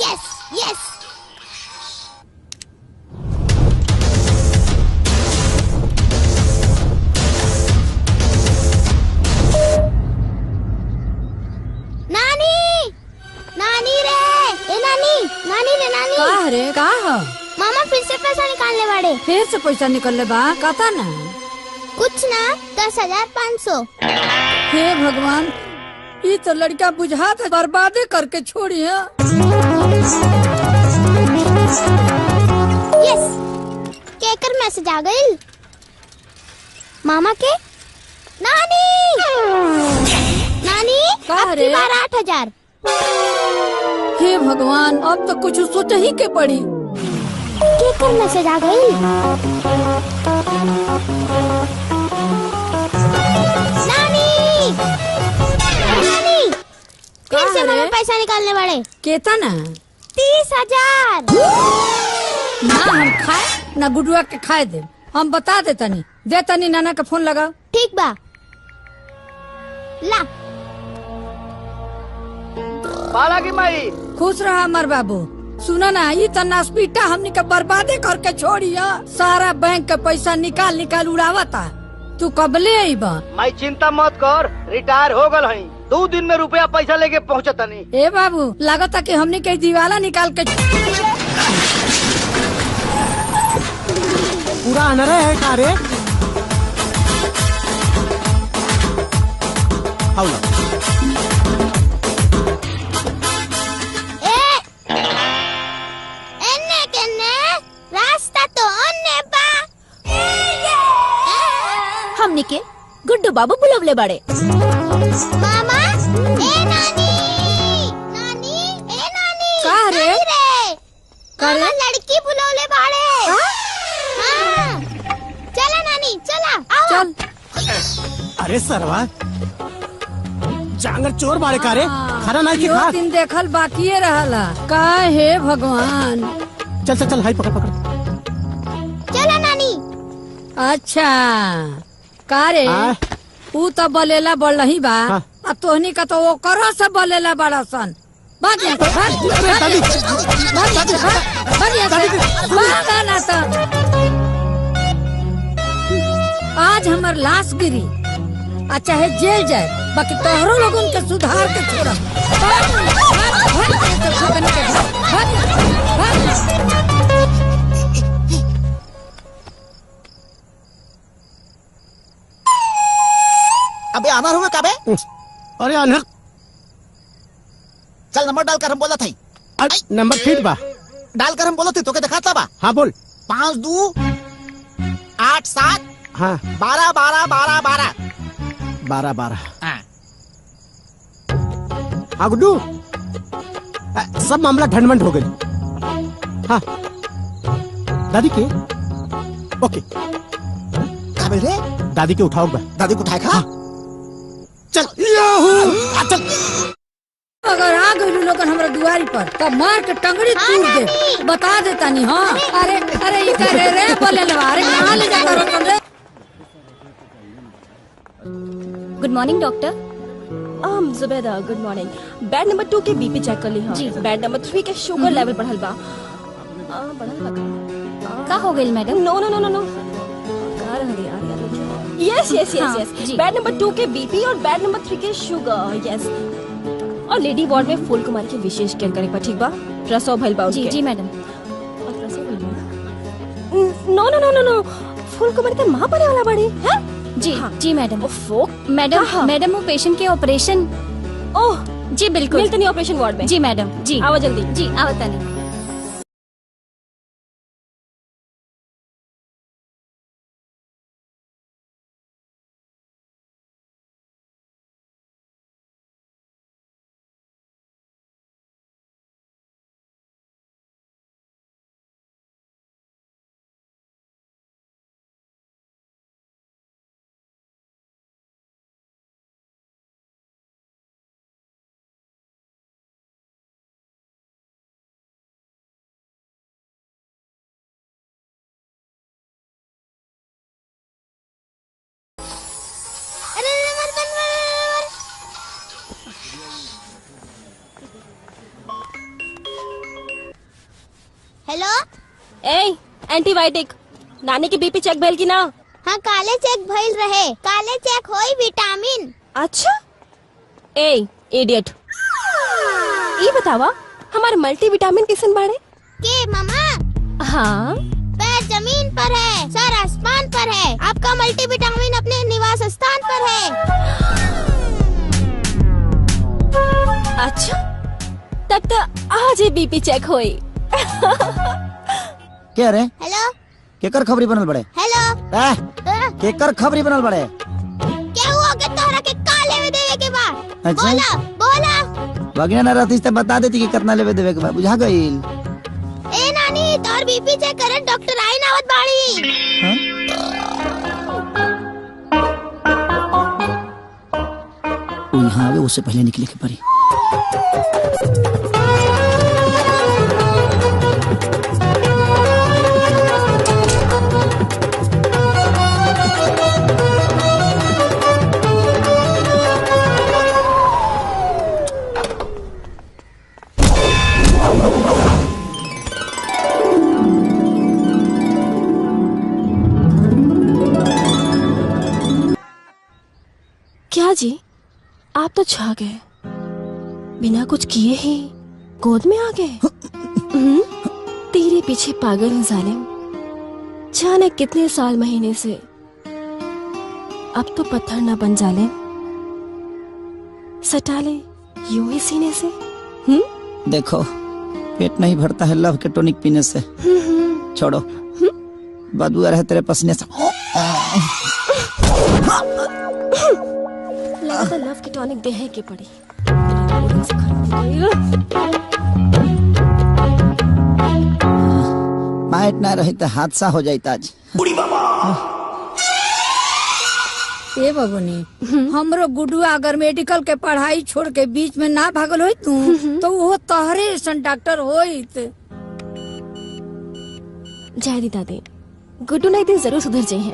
Yes yes. नानी नानी रे, ए नानी नानी रे नानी। का रे का ह? मामा फिर से पैसा निकालने वाले। फिर से पैसा निकलले बा कता ना? कुछ ना 10,500। हे भगवान, ये तो लड़का बुझात है बर्बादे करके छोड़ी है। यस, केकर मैसेज आ गई मामा के। नानी नानी अब की बार 8,000। हे भगवान, अब तो कुछ सोच ही के पड़ी। केकर मैसेज आ गई। नानी नानी फिर से मामा पैसा निकालने वाले। केता ना 30,000। ना हम खाए ना गुडुआ के खाए दे। हम बता दे तनी, दे तनी नाना का फोन लगाओ। ठीक बा ला। बाला की माई खुश रहा हमार बाबू। सुना ना, ये तो नासपीटा हमनी के बर्बादे करके छोड़ी है। सारा बैंक का पैसा निकाल निकाल उड़ावता। तू कबले आई बा? माई चिंता मत कर, रिटायर हो गल हई। 2 दिन में रुपया पैसा लेके पहुँचतनी। ए बाबू, लागता कि हमनी के दीवाला निकाल के पूरा अनरा है का रे? हाउला रास्ता तो अन्ने बा। हमनी के गुड्डू बाबू बुलवले बड़े। मामा ए नानी नानी ए नानी। का रे? मामा लड़की बुलवले बाड़े। हाँ चला नानी चला आओ। चल। अरे सरवा जांगर चोर बारे का रे? खाना नहीं की खा। दिन देखल बाकी रहला। का हे भगवान। चल चल चल, हाई पकड़ पकड़। चला नानी। अच्छा का रे, ऊ तो बलेला बढ़ रही बा। हाँ। आ तोहनी का तो वो करो से बलेला बड़ा सन। भाग यहाँ से, भाग ना तो आज हमार लाश गिरी आ चाहे जेल जाए, बाकी तोहरों लोग उनके सुधार के छोड़ा। अबे अनर हुए काबे? अरे अनहर, चल नंबर डालकर हम बोला थी। नंबर फीट बा। डालकर हम बोला थी तो के दिखाता बा। हाँ बोल। 5 2 8 7 हाँ 12 12 12 12। 12 12। हाँ हाँ गुड्डू, सब मामला ढंढमंड हो गई। हाँ दादी के ओके। काबे रे? दादी के उठाओ बा। दादी को उठाए खा। चल चल। अगर आ गई लोगन हमरा दुआरी पर तो मार के टंगड़ी तोड़ दे। बता देता नहीं। हाँ अरे अरे ये करे रे बोले लवा। अरे कहाँ ले जाकर रखो रे? Good morning doctor. Zubaida good morning. Bed number 2 के बीपी चेक कर ली। हाँ जी। बेड नंबर 3 के शुगर लेवल बढ़ल बा। का हो गई madam? No no no no no. Yes yes yes yes. Bed number 2 के बीपी और बेड नंबर 3 के शुगर। यस। और लेडी वार्ड में फूल कुमार की विशेष केयर करे बा। ठीक बा? प्रसव भइल बा उनके। जी जी madam. No no no no नो, फूल कुमार के माँ बने वाला बड़ी है। जी हाँ। जी मैडम। ओफो मैडम हाँ। मैडम वो पेशेंट के ऑपरेशन। ओह जी बिल्कुल। मिलते नहीं ऑपरेशन वार्ड में। जी मैडम जी। आओ जल्दी। जी आवता नहीं। हेलो। ए एंटीबायोटिक नानी की बीपी चेक भेल की ना? हाँ काले चेक भइल रहे। काले चेक होई विटामिन। अच्छा ए इडियट, ये बतावा हमारे मल्टीविटामिन किसन बाड़े? के मामा? हाँ पैर जमीन पर है, सर आसमान पर है। आपका मल्टीविटामिन अपने निवास स्थान पर है। अच्छा तब तो आज ही बीपी चेक होई। क्या रे हेलो। केकर खबरी बनल बड़े? हेलो। केकर खबरी बनल बड़े? क्या हुआ के तोहरा के काले में देवे के बा? अच्छा। बोला बोला। बगिया ना रहती तो बता देती कि कितना लेवे देवे के बा। बुझा गईल। ए नानी तोर बीपी चेक करे डॉक्टर आई नावत बाड़ी। हाँ? वो यहाँ आवे उससे पहले निकले के पड़ी। क्या जी आप तो छा गए, बिना कुछ किए ही गोद में आ गए। तेरे पीछे पागल हूँ जालिम, जाने कितने साल महीने से। अब तो पत्थर न बन जाले, सटा ले यूं ही सीने से। देखो पेट नहीं भरता है लव के टॉनिक पीने से। छोड़ो बदबू आ रहा है तेरे पसीने से। लगता लव की टॉनिक देहे के पड़ी। माइट ना रही तो हादसा हो जाता आज। ए बबुनी हमरो गुडुआ अगर मेडिकल के पढ़ाई छोड़ के बीच में ना भागल होई तू तो वो तोहरे ऐसा डॉक्टर होइत। जय दादी गुड्डू ना एक दिन जरूर सुधर जाये हैं।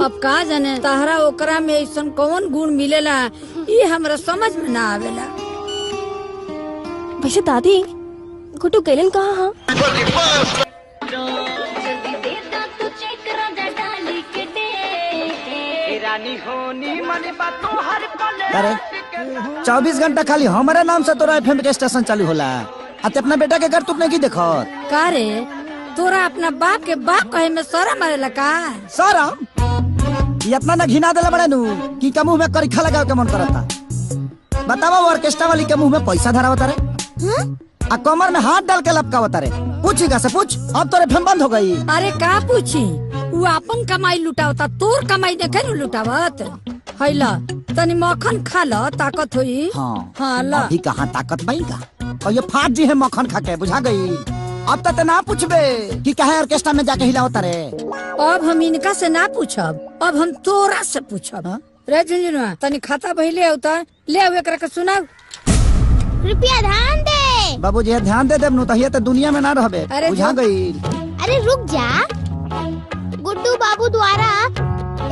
अब का जाने तहरा ओकरा में ऐसा कौन गुण मिलेला ये हमरा समझ में ना आवेला। वैसे दादी गुड्डू गैलन कहाँ? हाँ अरे 24 घंटा खाली हमारे नाम से तोरा एफएम के स्टेशन चालू होला। अते अपना बेटा के घर तुमने की देखो? का रे तोरा अपना बाप के बाप कहे में शरम आवेला का? शरम? ये अपना ना घिना देला बड़े नु कि के मुंह में करिखा लगाओ के मन करता। बतावा वो ऑर्केस्ट्रा वाली के मुंह में पैसा धरावता रे आ कमर में हाथ डाल के लपकावता रे। पूछेगा से पूछ, अब तोरे फेम बंद हो गई। अरे का पूछी, वो अपन कमाई लुटावता, तोर कमाई देखे न लुटावत। हैला तनी मक्खन खा ल ताकत होई। हाँ ला अभी कहाँ ताकत बईगा और ये फाट जी है मक्खन खा के। बुझा गई? अब तक ना पूछबे कि कहे ऑर्केस्ट्रा में जाके हिलावता रे। अब हम इनका से ना पूछब, अब हम तोरा से पूछब। रे झुंझुनुआ तनी खाता बही ले आवता, ले आवे एकरा के सुनाओ। कृपया ध्यान दे। बाबूजी ध्यान दे देब नु तहिया तो दुनिया में ना रहबे। बुझा गई? अरे रुक जा। गुड्डू बाबू द्वारा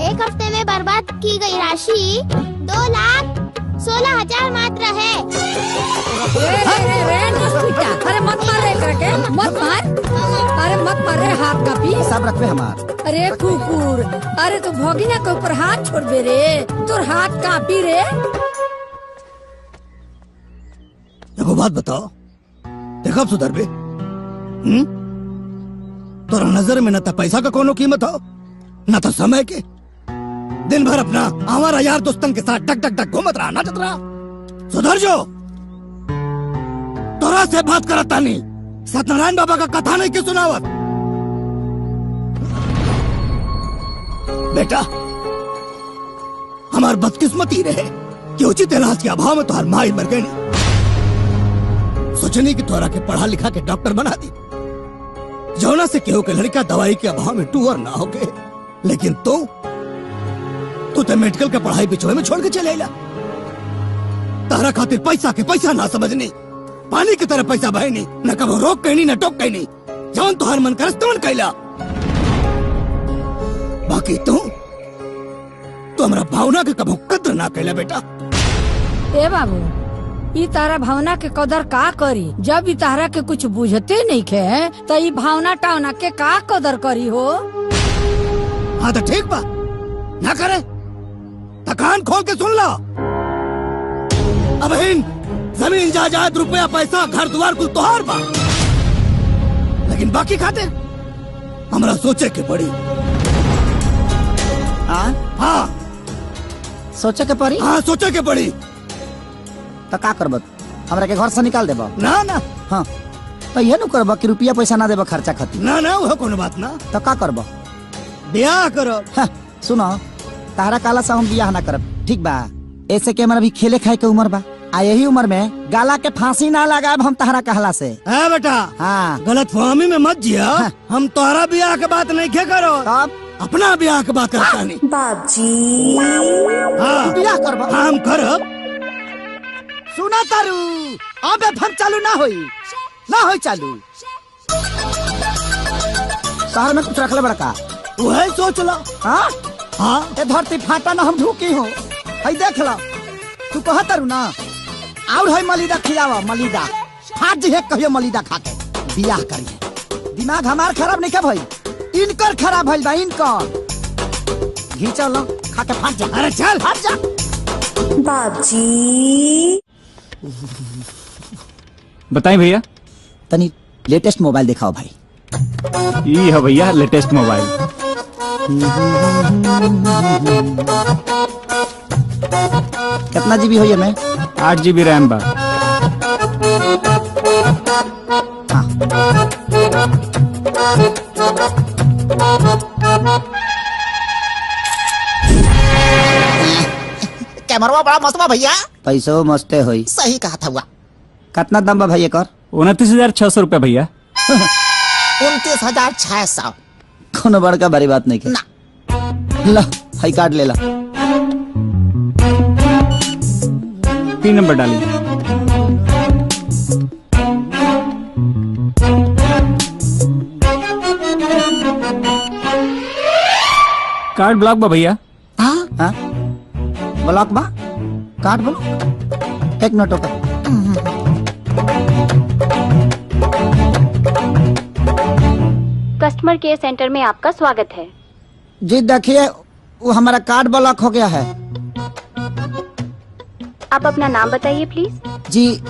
एक हफ्ते में बर्बाद की गई राशि 2,16,000 मात्र है। अरे मत मार रे एकरा के, मत मार। अरे मत मार रे, हाथ कापी सब रखबे हमार। अरे कुकुर, अरे तू भोगिना के ऊपर हाथ छोड़ बे रे, तोर हाथ कापी रे। देखो बात बताओ, देखो अब सुधर बे। तोरा नजर में न तो पैसा का कोनो कीमत हो न तो समय के। दिन भर अपना हमारा यार दोस्तन के साथ टक टक टक घूमत रहा, नाचत रहा। सुधर जो। तोरा से बात करता नहीं, सत्यनारायण बाबा का कथा नहीं की सुनावत। बेटा हमार बदकिस्मती रहे कि उचित इलाज के अभाव में तुहार माई मर गई। सोचनी कि तोरा के पढ़ा लिखा के डॉक्टर बना दी, जौना से केहू के लड़का दवाई के अभाव में टूअर ना हो गए। लेकिन तू तो मेडिकल के पढ़ाई बिचोए में छोड़ के चले आइला। तारा खातिर पैसा के पैसा ना समझनी, पानी की तरह पैसा बहनी, न कबो रोक कहनी न टोक कहनी। जौन तुहार मन करस तवन कैला। बाकी तू हमरा भावना के कबो कद्र ना कैला बेटा। ए बाबू ई तारा भावना के कदर का करी? जब ई तारा के कुछ बुझते नहीं खे तो ई भावना टावना के का कदर करी हो? हाँ तो ठीक बा, ना करे तो कान खोल के सुन लो। अब इन जमीन जायदाद रुपया पैसा घर द्वार कुल तोहार बा, लेकिन बाकी खातिर हमरा सोचे के पड़ी। हाँ सोचे के पड़ी। हाँ सोचे के पड़ी। तो का करब? हमरा के घर से निकाल देब? ना ना। हाँ तो ये न करब कि रुपया पैसा ना देब खर्चा खातिर? ना ना वो कोनो बात ना। तो का करब? ब्याह करो। सुनो, तारा काला से हम बियाह ना करब, ठीक बा? ऐसे के हमारा भी खेले खाए के उम्र बा, आ यही उम्र में गाला के फांसी ना लगाएब हम तारा कहला से। है बेटा। हाँ गलत फहमी में मत जिया। हम तोहरा ब्याह के बात नहीं खे करो, तब अपना ब्याह के बात करता नहीं। बाबूजी हाँ बियाह करब। हम करब। सुना तारू, अब एफएम चालू ना होई चालू। शहर में कुछ रखले बड़का वही सोच लो। हाँ हाँ ए धरती फाटा ना हम ढूकी हो। हई देख लो, तू कह तारू ना, और है मलिदा खिलावा, मलिदा फाट जी है कहियो मलिदा खा के बियाह करिए। दिमाग हमार खराब नहीं क्या भाई, इनकर खराब भइल बा, इनकर। घींचा लो, खा के फाट जा। अरे चल फाट जा। बाबूजी बताएं भैया। तनी लेटेस्ट मोबाइल दिखाओ भाई। ये है भैया लेटेस्ट मोबाइल। कितना जीबी हो ये में? 8 GB रैम बा। कैमरा बड़ा मस्त बा भैया। पैसो मस्ते होई। सही कहा था। कितना दाम बा भाई एकर? 29,600 रुपया भैया। 29,600। कोनो बड़का बड़ी बात नहीं ना। ला हाई कार्ड ले ला। पिन नंबर डाली। कार्ड ब्लॉक बा भैया। हाँ ब्लॉक बा? Card block? एक मिनट होगा। कस्टमर केयर सेंटर में आपका स्वागत है। जी देखिए, वो हमारा कार्ड ब्लॉक हो गया है। आप अपना नाम बताइए प्लीज। जी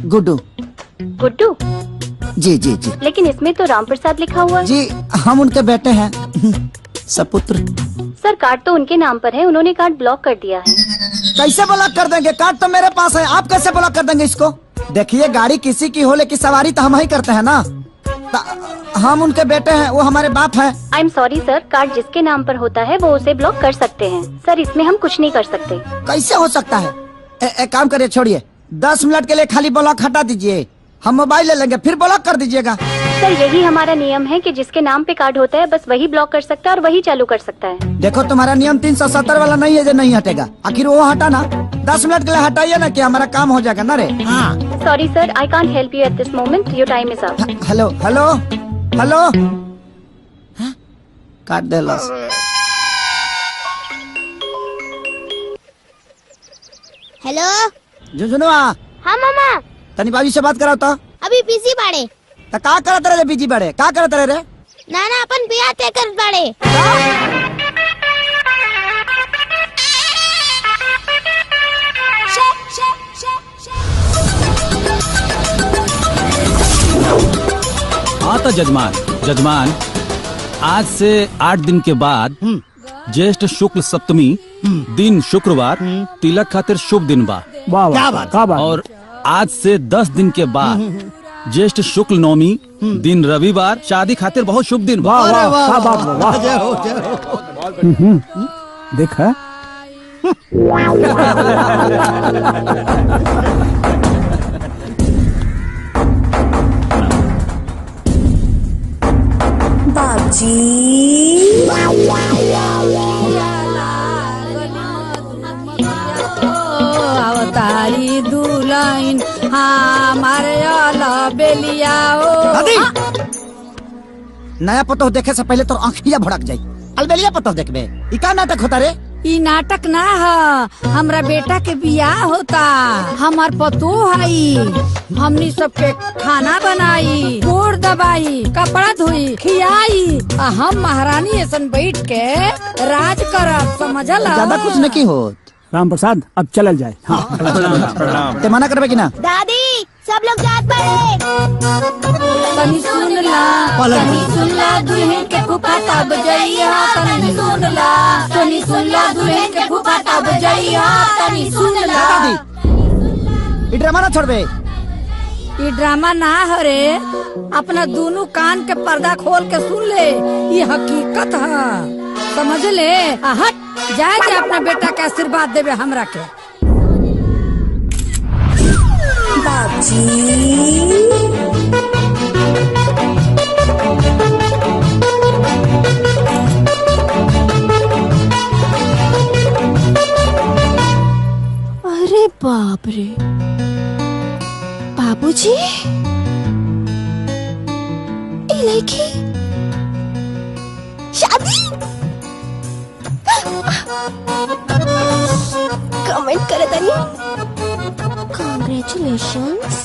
गुड्डू। गुड्डू? जी जी जी। लेकिन इसमें तो राम प्रसाद लिखा हुआ है। जी हम उनके बेटे हैं, सपुत्र। सर कार्ड तो उनके नाम पर है, उन्होंने कार्ड ब्लॉक कर दिया है। कैसे ब्लॉक कर देंगे? कार्ड तो मेरे पास है, आप कैसे ब्लॉक कर देंगे इसको? देखिए गाड़ी किसी की हो लेकिन सवारी तो हम ही करते हैं ना। हम उनके बेटे हैं, वो हमारे बाप हैं। I am sorry sir, card जिसके नाम पर होता है वो उसे ब्लॉक कर सकते हैं। सर इसमें हम कुछ नहीं कर सकते। कैसे हो सकता है? एक काम करिए, छोड़िए, 10 मिनट के लिए खाली ब्लॉक हटा दीजिए, हम मोबाइल ले लेंगे, फिर ब्लॉक कर दीजिएगा। सर यही हमारा नियम है कि जिसके नाम पे कार्ड होता है बस वही ब्लॉक कर सकता है और वही चालू कर सकता है। देखो तुम्हारा नियम 370 वाला नहीं है जो नहीं हटेगा। आखिर वो हटा ना, 10 मिनट के लिए हटाइए ना कि हमारा काम हो जाएगा ना रे। हाँ sorry sir, I can't help you at this moment, your time is up. Hello hello hello, काट दे लॉस। हेलो झुनझुनुआ। हाँ मामा। तनी बाबू से बात कराओ तो। अभी बिजी बाड़े। तो का करत रहे बिजी बड़े? का करत रहे रे? नाना अपन बियाह तय कर बाड़े। हाँ तो जजमान आज से 8 दिन के बाद ज्येष्ठ शुक्ल सप्तमी दिन शुक्रवार तिलक खातिर शुभ दिन बा। क्या बात? और आज से 10 दिन के बाद ज्येष्ठ शुक्ल नवमी दिन रविवार शादी खातिर बहुत शुभ दिन बा। देखा अवतारी दुल्हन हमारे बेलिया। नया पतो देखे से पहले तो आँखिया भड़क जाई। अलबेलिया पतो देखबे, ई का नाटक होता रे? ई नाटक ना है, हमरा बेटा के बियाह होता। हमार पतो हई, हमनी सबके खाना बनाई, गोड़ दबाई, कपड़ा धोई, खियाई, आ हम महारानी ऐसन बैठ के राज करब, समझला? ज्यादा कुछ नहीं हो। राम प्रसाद अब चलल जाए। हाँ। ते मना करबे कि ना? दादी सब लोग जात पड़े। तनी सुन ला, तनी सुन ला दुल्हन के फूफा तब जइया, तनी सुन ला, तनी सुन ला दुल्हन के फूफा तब जइया, तनी सुन ला। दादी ई ड्रामा ना छोड़बे। ये ड्रामा ना हरे, अपना दोनों कान के पर्दा खोल के सुन ले, ये हकीकत है, समझ ले। हट जाए के अपना बेटा के आशीर्वाद देवे हमरा के। अरे बाप रे, बाबूजी, ये लड़की शादी। कमेंट करे तनी। Congratulations,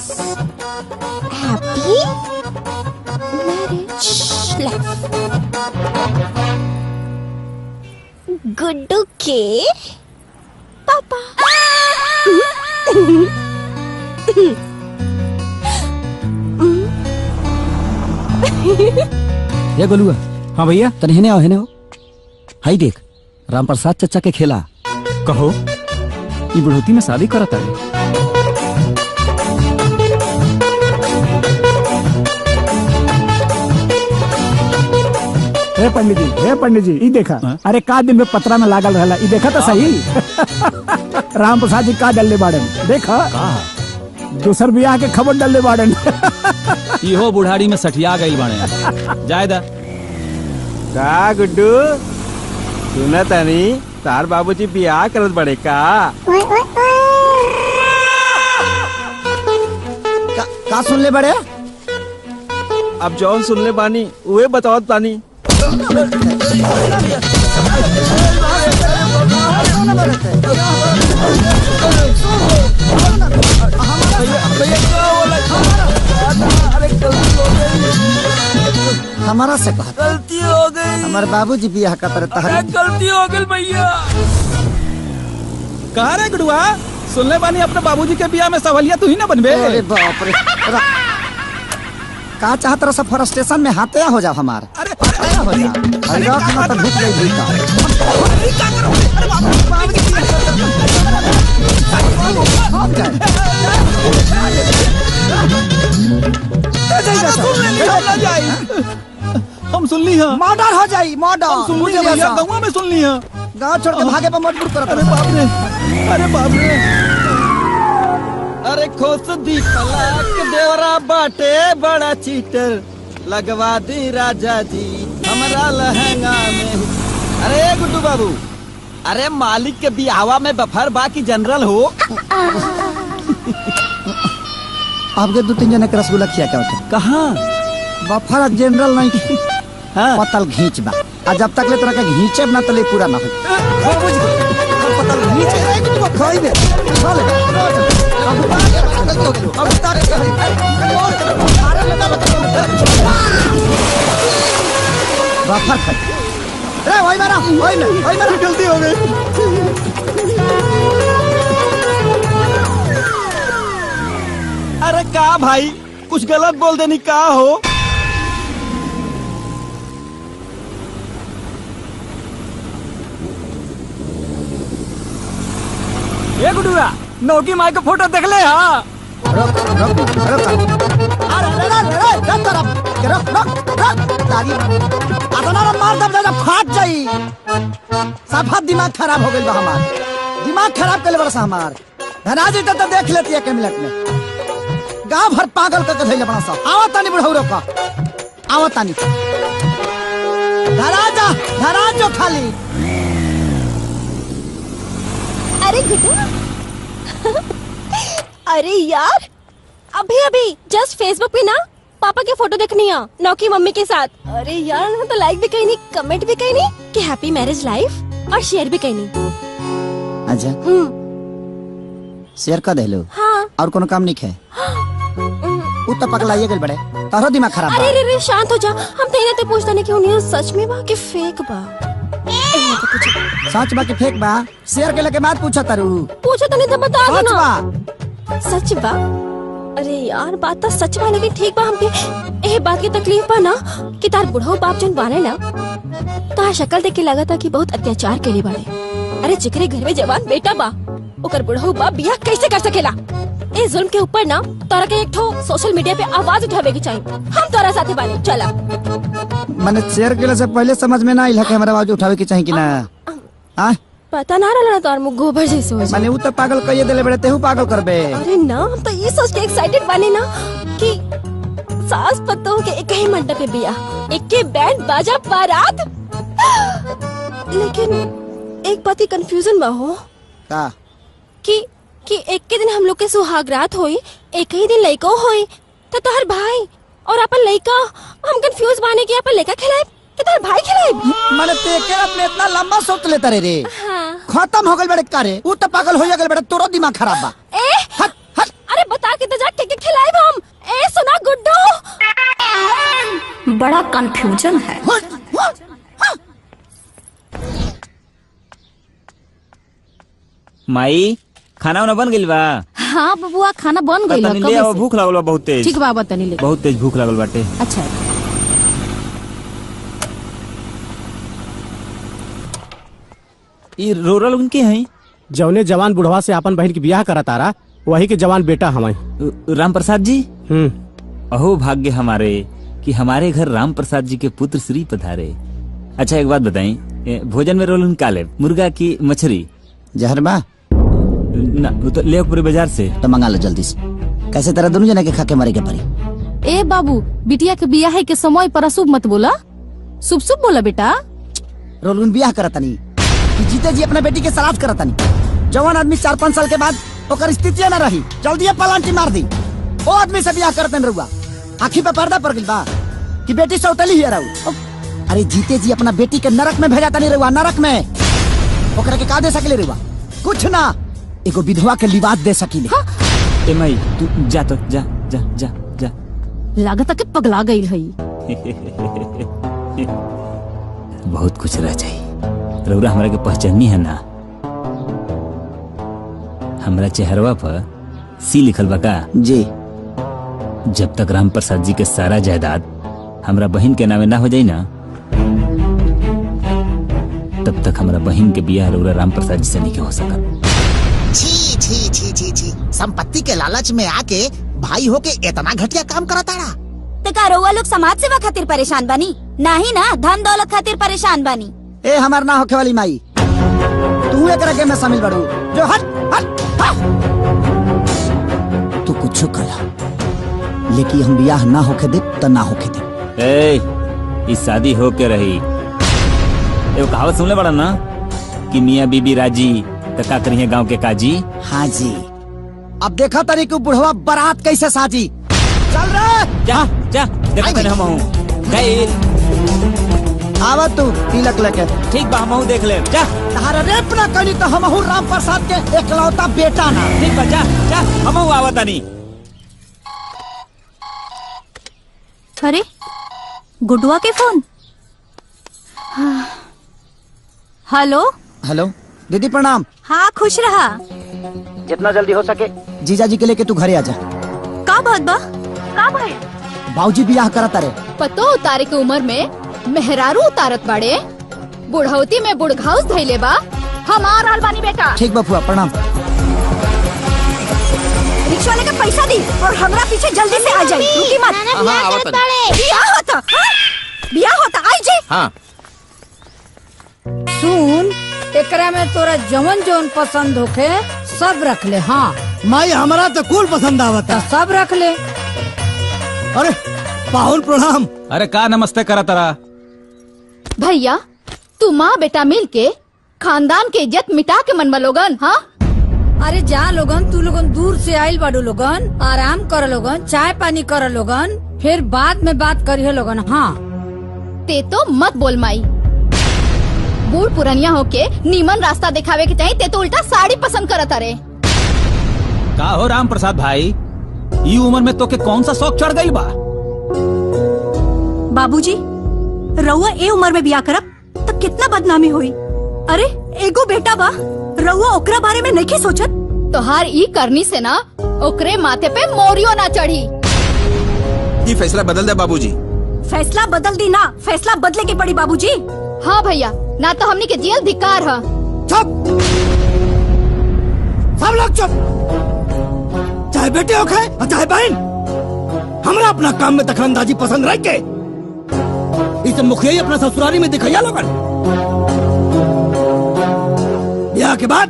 happy marriage life. Guddu के पापा। ये गोलुआ। हाँ भैया। तनी हेने आओ, हेने आओ। हाई देख, राम प्रसाद चचा के खेला। कहो ये बुढ़ोती में शादी करता है। हे पंडित जी, ई देखा। अरे का दिन में पत्रा में लागल रहला, ई देखा तो सही। राम प्रसाद जी का डलले बाड़न, देखा। दूसर बियाह के खबर डलले बाड़न। इहो बुढ़ाड़ी में सठिया गई बाड़े। जायदा का गुड्डू सुना तानी तार बाबूजी बियाह करत बड़े का? का सुन ले बड़े? अब जौन सुन ले बानी उहे बतावत बानी। हमारा से कहा गलती हो गई। हमारे बाबूजी बियाह का तरह गलती हो गई भैया। कहा रे गुडुआ, सुनले बानी अपने बाबूजी के बियाह में सवलिया तू ही ना बनबे। अरे बाप रे, का चाहत रहा फॉर स्टेशन में हाथे हो जाओ हमार। अरे हो जा, अरे रात में तो धूप गई भूखा। हम सुन ली हैं। मर्डर हो जाई, मर्डर। सुन ली भैया, गाँव में सुन ली हैं। गाँव छोड़ के भागे पर मजबूर करत। अरे बाप रे, अरे बाप रे। अरे खोस दी पलक देवरा बाटे बड़ा चीटर, लगवा दी राजा जी हमारा लहंगा में। अरे गुड्डू बाबू, अरे मालिक के बियाहवा में बफर बाकी जनरल हो। आपके 2-3 जने के रसगुल्ला खिया क्या होता? कहाँ? बफर जनरल नहीं। हाँ। पतल घींच बा, आ जब तक ले तोरा के घींचे ना तले पूरा ना हो। पतल घींचे खाई दे, खा ले। बफर खा। अरे वही मारा, गलती हो गई। अरे का भाई, कुछ गलत बोल देनी का हो? ये गुडुआ, नौकी माई का फोटो देख ले। हाँ फाट जाई। साफा दिमाग खराब हो गई बा हमार, दिमाग खराब कर बरसा हमार। धनाजी तो देख लेती है के मिनट में। गांव भर पागल करके धैले बड़ा सा। आवत तानी बुढ़ऊ का, आवत तानी। धराजो खाली। अरे गुड्डू, अरे यार, अभी जस्ट फेसबुक पे ना पापा के फोटो देखनी है नौकी मम्मी के साथ। अरे यार, तो लाइक भी कहीं नहीं, कमेंट भी कहीं नहीं कि हैप्पी मैरिज लाइफ। और शेयर भी कहनी। अच्छा शेयर कर देलो। हाँ। और कोनो काम नहीं है? उ तो पगलाइए गल बड़े, तारो दिमाग खराब बा। अरे रे शांत हो जा, हम तेरे ते पूछता नहीं कि उन्हें सच में बा कि फेक बा। सच बा कि फेक बा? शेयर के लेके मत पूछा तारू। पूछो तो नहीं तो बता दो सच ना। बा। सच बा? अरे यार बात तो सच बा, लेकिन ठीक बा हमके ए बात की तकलीफ बा ना कि तार बुढ़ऊ बाप जन बाने ना, तार शक्ल देख के लगा था कि बहुत अत्याचार के लिए बाड़े। अरे जिकरे घर में जवान बेटा बा, ओकर बुढ़ऊ बाप बियाह कैसे कर सकेला? ए जुल्म के ऊपर ना तोरा के एक ठो सोशल मीडिया पे आवाज उठावे की चाहिए। हम तोरा साथे बानी, चला। मैंने शेयर के से पहले समझ में ना आइल कि हमारा आवाज उठावे की चाहिए कि ना। हां पता ना रहला तोर मुंह गोबर जैसे हो जाए। मैंने उ तो पागल कहिए देले बड़े, तेहू पागल करबे। अरे ना, हम तो ये सोच के एक्साइटेड बने ना कि सास पतोह के एक ही मंडप पे बियाह, एक के बैंड बाजा बारात। लेकिन एक बात ही कंफ्यूजन बा हो का कि एक के दिन हम लोग के सुहागरात होई, एक ही दिन लइको होई, तो तोहर भाई और अपन लइका, हम कंफ्यूज बाने कि अपन लइका खिलाए कि तोहर भाई खिलाए। मैंने तेके अपने इतना लंबा सोच लेता रे। हाँ। खत्म हो गल बड़े कारे, उ तो पागल हो गल बड़े, तोरो दिमाग खराब बा। हट हट। अरे बता के तो जा के खिलाए हम। ए सुना गुड्डू, बड़ा कंफ्यूजन है। माई खाना वाना बन गइल बा? हाँ बबुआ खाना बन गइल तनी ले आओ, भूख लागल बा बहुत तेज। ठीक बा तनी ले। बहुत तेज भूख लागल बाटे। अच्छा ई रोरा लोगन के हैं? जौने जवान बुढ़वा से अपन बहन की ब्याह करा तारा, वही के जवान बेटा हमारे राम प्रसाद जी। अहो भाग्य हमारे कि हमारे घर राम प्रसाद जी के पुत्र श्री पधारे। अच्छा एक बात बताएं, भोजन में रोल का ले, मुर्गा की मछली? जहर बा ना, वो तो ले पूरे बाजार से। तो मंगा लो जल्दी से, कैसे तरह दोनों जने के खा के मरे के पड़ी। ए बाबू, बिटिया के बियाह है के समय पर अशुभ मत बोला, शुभ शुभ बोला बेटा। रोलून बियाह करता नहीं कि जीते जी अपने बेटी के सलाद करता नहीं। जवान आदमी 4-5 साल के बाद ओकर स्थिति न रही, जल्दी पलांटी मार दी। वो आदमी से बियाह करते न रहुआ, आँखी पे पर्दा पड़ गई बा कि बेटी सौतली ही रहू। अरे जीते जी अपना बेटी के नरक में भेजाता नहीं रहुआ, नरक में। ओकरा के का दे सकले रहुआ? कुछ ना, एगो विधवा के लिबास दे सकीले। ए माई तू जा तो जा जा जा जा। लागत के पगला गई है। बहुत कुछ रह जाई। रउरा हमरा के पहचानी है ना? हमरा चेहरवा पर सी लिखल बा का? जी। जब तक राम प्रसाद जी के सारा जायदाद हमरा बहन के नामे ना हो जाई ना, तब तक हमरा बहन के बियाह रउरा राम प्रसाद जी से नहीं हो सकत। छी छी छी छी छी, संपत्ति के लालच में आके भाई होके इतना घटिया काम करा ताड़ा। तो का रउआ लोग समाज सेवा खातिर परेशान बानी, ना ही ना धन दौलत खातिर परेशान बानी। ए हमार ना होखे वाली माई, तू एकरा के में शामिल बड़ू जो हट हट हट। तू कुछ कला, लेकिन हम बियाह ना होके दे तो ना होके दे। ए इस शादी होके रही। एगो कहावत सुनले बड़ा ना कि मियाँ बीबी राजी तो का करिए गांव के काजी। हाँ जी, अब देखा तरी कि बुढ़वा बारात कैसे साजी। चल रे जा जा, देखो कने हम हूँ गई। आवा तू तिलक लेके। ठीक बा, हम देख ले। जा तहारा रेप ना करी तो हम हूँ राम प्रसाद के एकलौता बेटा ना। ठीक बा, जा जा, हम आवत नहीं। अरे गुड्डुआ के फोन। हेलो हेलो दीदी प्रणाम। हाँ खुश रहा। जितना जल्दी हो सके जीजा जी के लेके तू घरे आजा। का बात बा? का भाई? बाबूजी बियाह करता रे। पतो उतारे के उम्र में मेहरारू उतारत बाड़े, बुढ़ौती में बुढ़घाउस धैले बा। हमार अलबानी बेटा। ठीक बा फुआ प्रणाम। रिक्शा वाले का पैसा दी और हमरा पीछे जल्दी से आ जाई, रुकी मत। बियाह होता, बियाह होता, आई जी। हाँ सुन, एकरा में तोरा जवन जवन पसंद होखे सब रख ले। हाँ माई हमारा तो कुल पसंद आवता, सब रख ले। अरे पाहुन प्रणाम। अरे का नमस्ते करा तारा? भैया तू माँ बेटा मिल के खानदान के इज्जत मिटा के मनवा लोगन। हाँ अरे जा लोगन, तू लोगन दूर से आइल बाड़ू लोगन, आराम कर लोगन, चाय पानी कर लोगन, फिर बाद में बात करिए लोगन। हाँ ते तो मत बोल माई, बूढ़ पुरनिया होके नीमन रास्ता दिखावे के चाहिए, ते तो उल्टा साड़ी पसंद करत अरे। का हो राम प्रसाद भाई, ई उम्र में तो के कौन सा शौक चढ़ गई बा? बाबूजी, रउआ ए उम्र में बिया करब तो कितना बदनामी हुई। अरे एगो बेटा बा, रउआ ओकरा बारे में नहीं सोचत? तोहार ई करनी से ना ओकरे माथे पे मोरियो ना चढ़ी। ये फैसला बदल दे बाबूजी। फैसला बदल दी ना, फैसला बदले की पड़ी बाबूजी। हाँ भैया, ना तो हमनी के जेल धिक्कार है। चुप, सब लोग चुप। चाहे बेटे हो खाए और चाहे बहन, हमरा अपना काम में दखलंदाजी पसंद रह के इसे मुखिया ही अपना ससुराली में दिखाया लोगन। ब्याह के बाद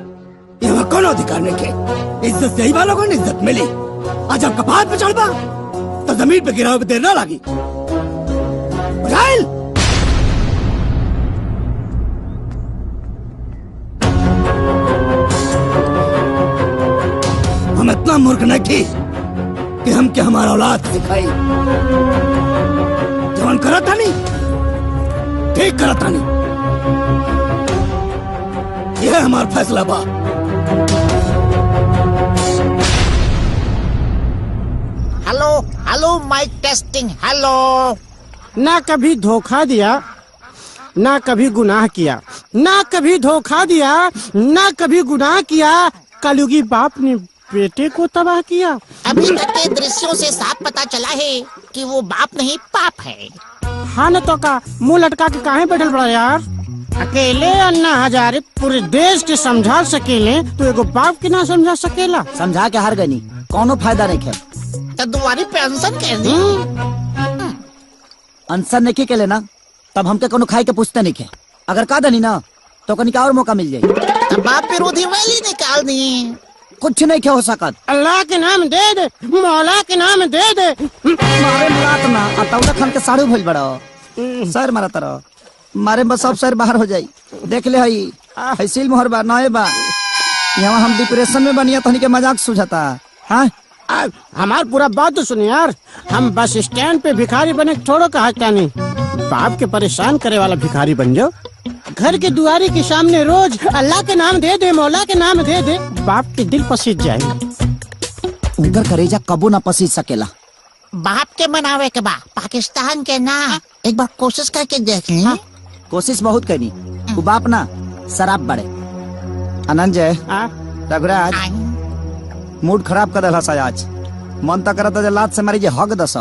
यहाँ कौन अधिकार नहीं के, इज्जत से ही वालों को इज्जत मिली। आज जब कपाट पे चढ़ पा तो जमीन पे गिरावे पे देर ना लगी। हम इतना मूर्ख नहीं थी कि हम क्या हमारा औलाद सिखाई। जवान करा था नहीं, ठीक करा था नहीं। यह हमारा फैसला बा। Hello hello mike testing. Hello. ना कभी धोखा दिया, ना कभी गुनाह किया, ना कभी धोखा दिया, ना कभी गुनाह किया। कलयुगी बाप ने बेटे को तबाह किया। अभी तक के दृश्यों से साफ पता चला है कि वो बाप नहीं पाप है। हाँ न तो का मुंह लटका के काहे बैठल बड़ा यार? अकेले अन्ना हजारे पूरे देश के समझा सकेले तो एगो बाप के ना समझा सकेला? समझा के हार गनी, कोनो फायदा नहीं है। तो दुआरी पे अनशन कह दी। अनशन नहीं के लेना, तब हमके कोनो खाई के पूछते नहीं के। अगर का दनी ना तो कहीं और मौका मिल जाये। तब बाप विरोधी वैली निकाल दी। कुछ नहीं क्या हो सकत। अल्लाह के नाम दे दे, मौला के नाम दे दे। मारे मुलात ना अतौला खान के साड़ू भइल बड़ा सर मारा तरह मारे बस सब सर बाहर हो जाई। देख ले हई सील मोहर बा नए बा। यहाँ हम डिप्रेशन में बनिया तहनी के मजाक सुझाता। हाँ हमार पूरा बात तो सुनिए यार। हम बस स्टैंड पे भिखारी बने छोड़ो कहा नहीं, बाप के परेशान करे वाला भिखारी बन जाओ। घर के दुआरे के सामने रोज अल्लाह के नाम दे दे, मौला के नाम दे दे, बाप के दिल पसीज जाए। उनकर करेजा कबो ना पसीज सकेला। बाप के मनावे के बा, पाकिस्तान के ना। एक बार कोशिश करके देख ली। हाँ, कोशिश बहुत करनी। वो बाप ना शराब बड़े। अनंजय रघुराज मूड खराब कर दला आज। मन तक करता लात से मारी जे हक दस।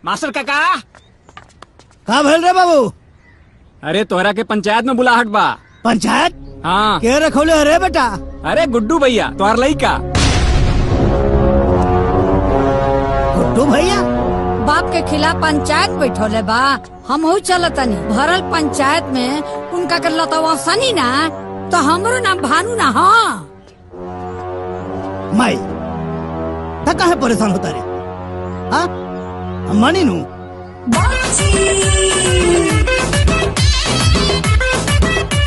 मास्टर काका का भेल रे बाबू? अरे तोहरा के पंचायत में बुलाहट बा। पंचायत? हाँ। के रखोले अरे बेटा? अरे गुड्डू भैया तोहर लइका। गुड्डू भैया बाप के खिलाफ पंचायत बैठोले बा। हम चलतनी भरल पंचायत में उनका कर लतवा सनी ना तो हमरो नाम भानु ना। हाँ माई थका है परेशान होता रे। हाँ मानी नू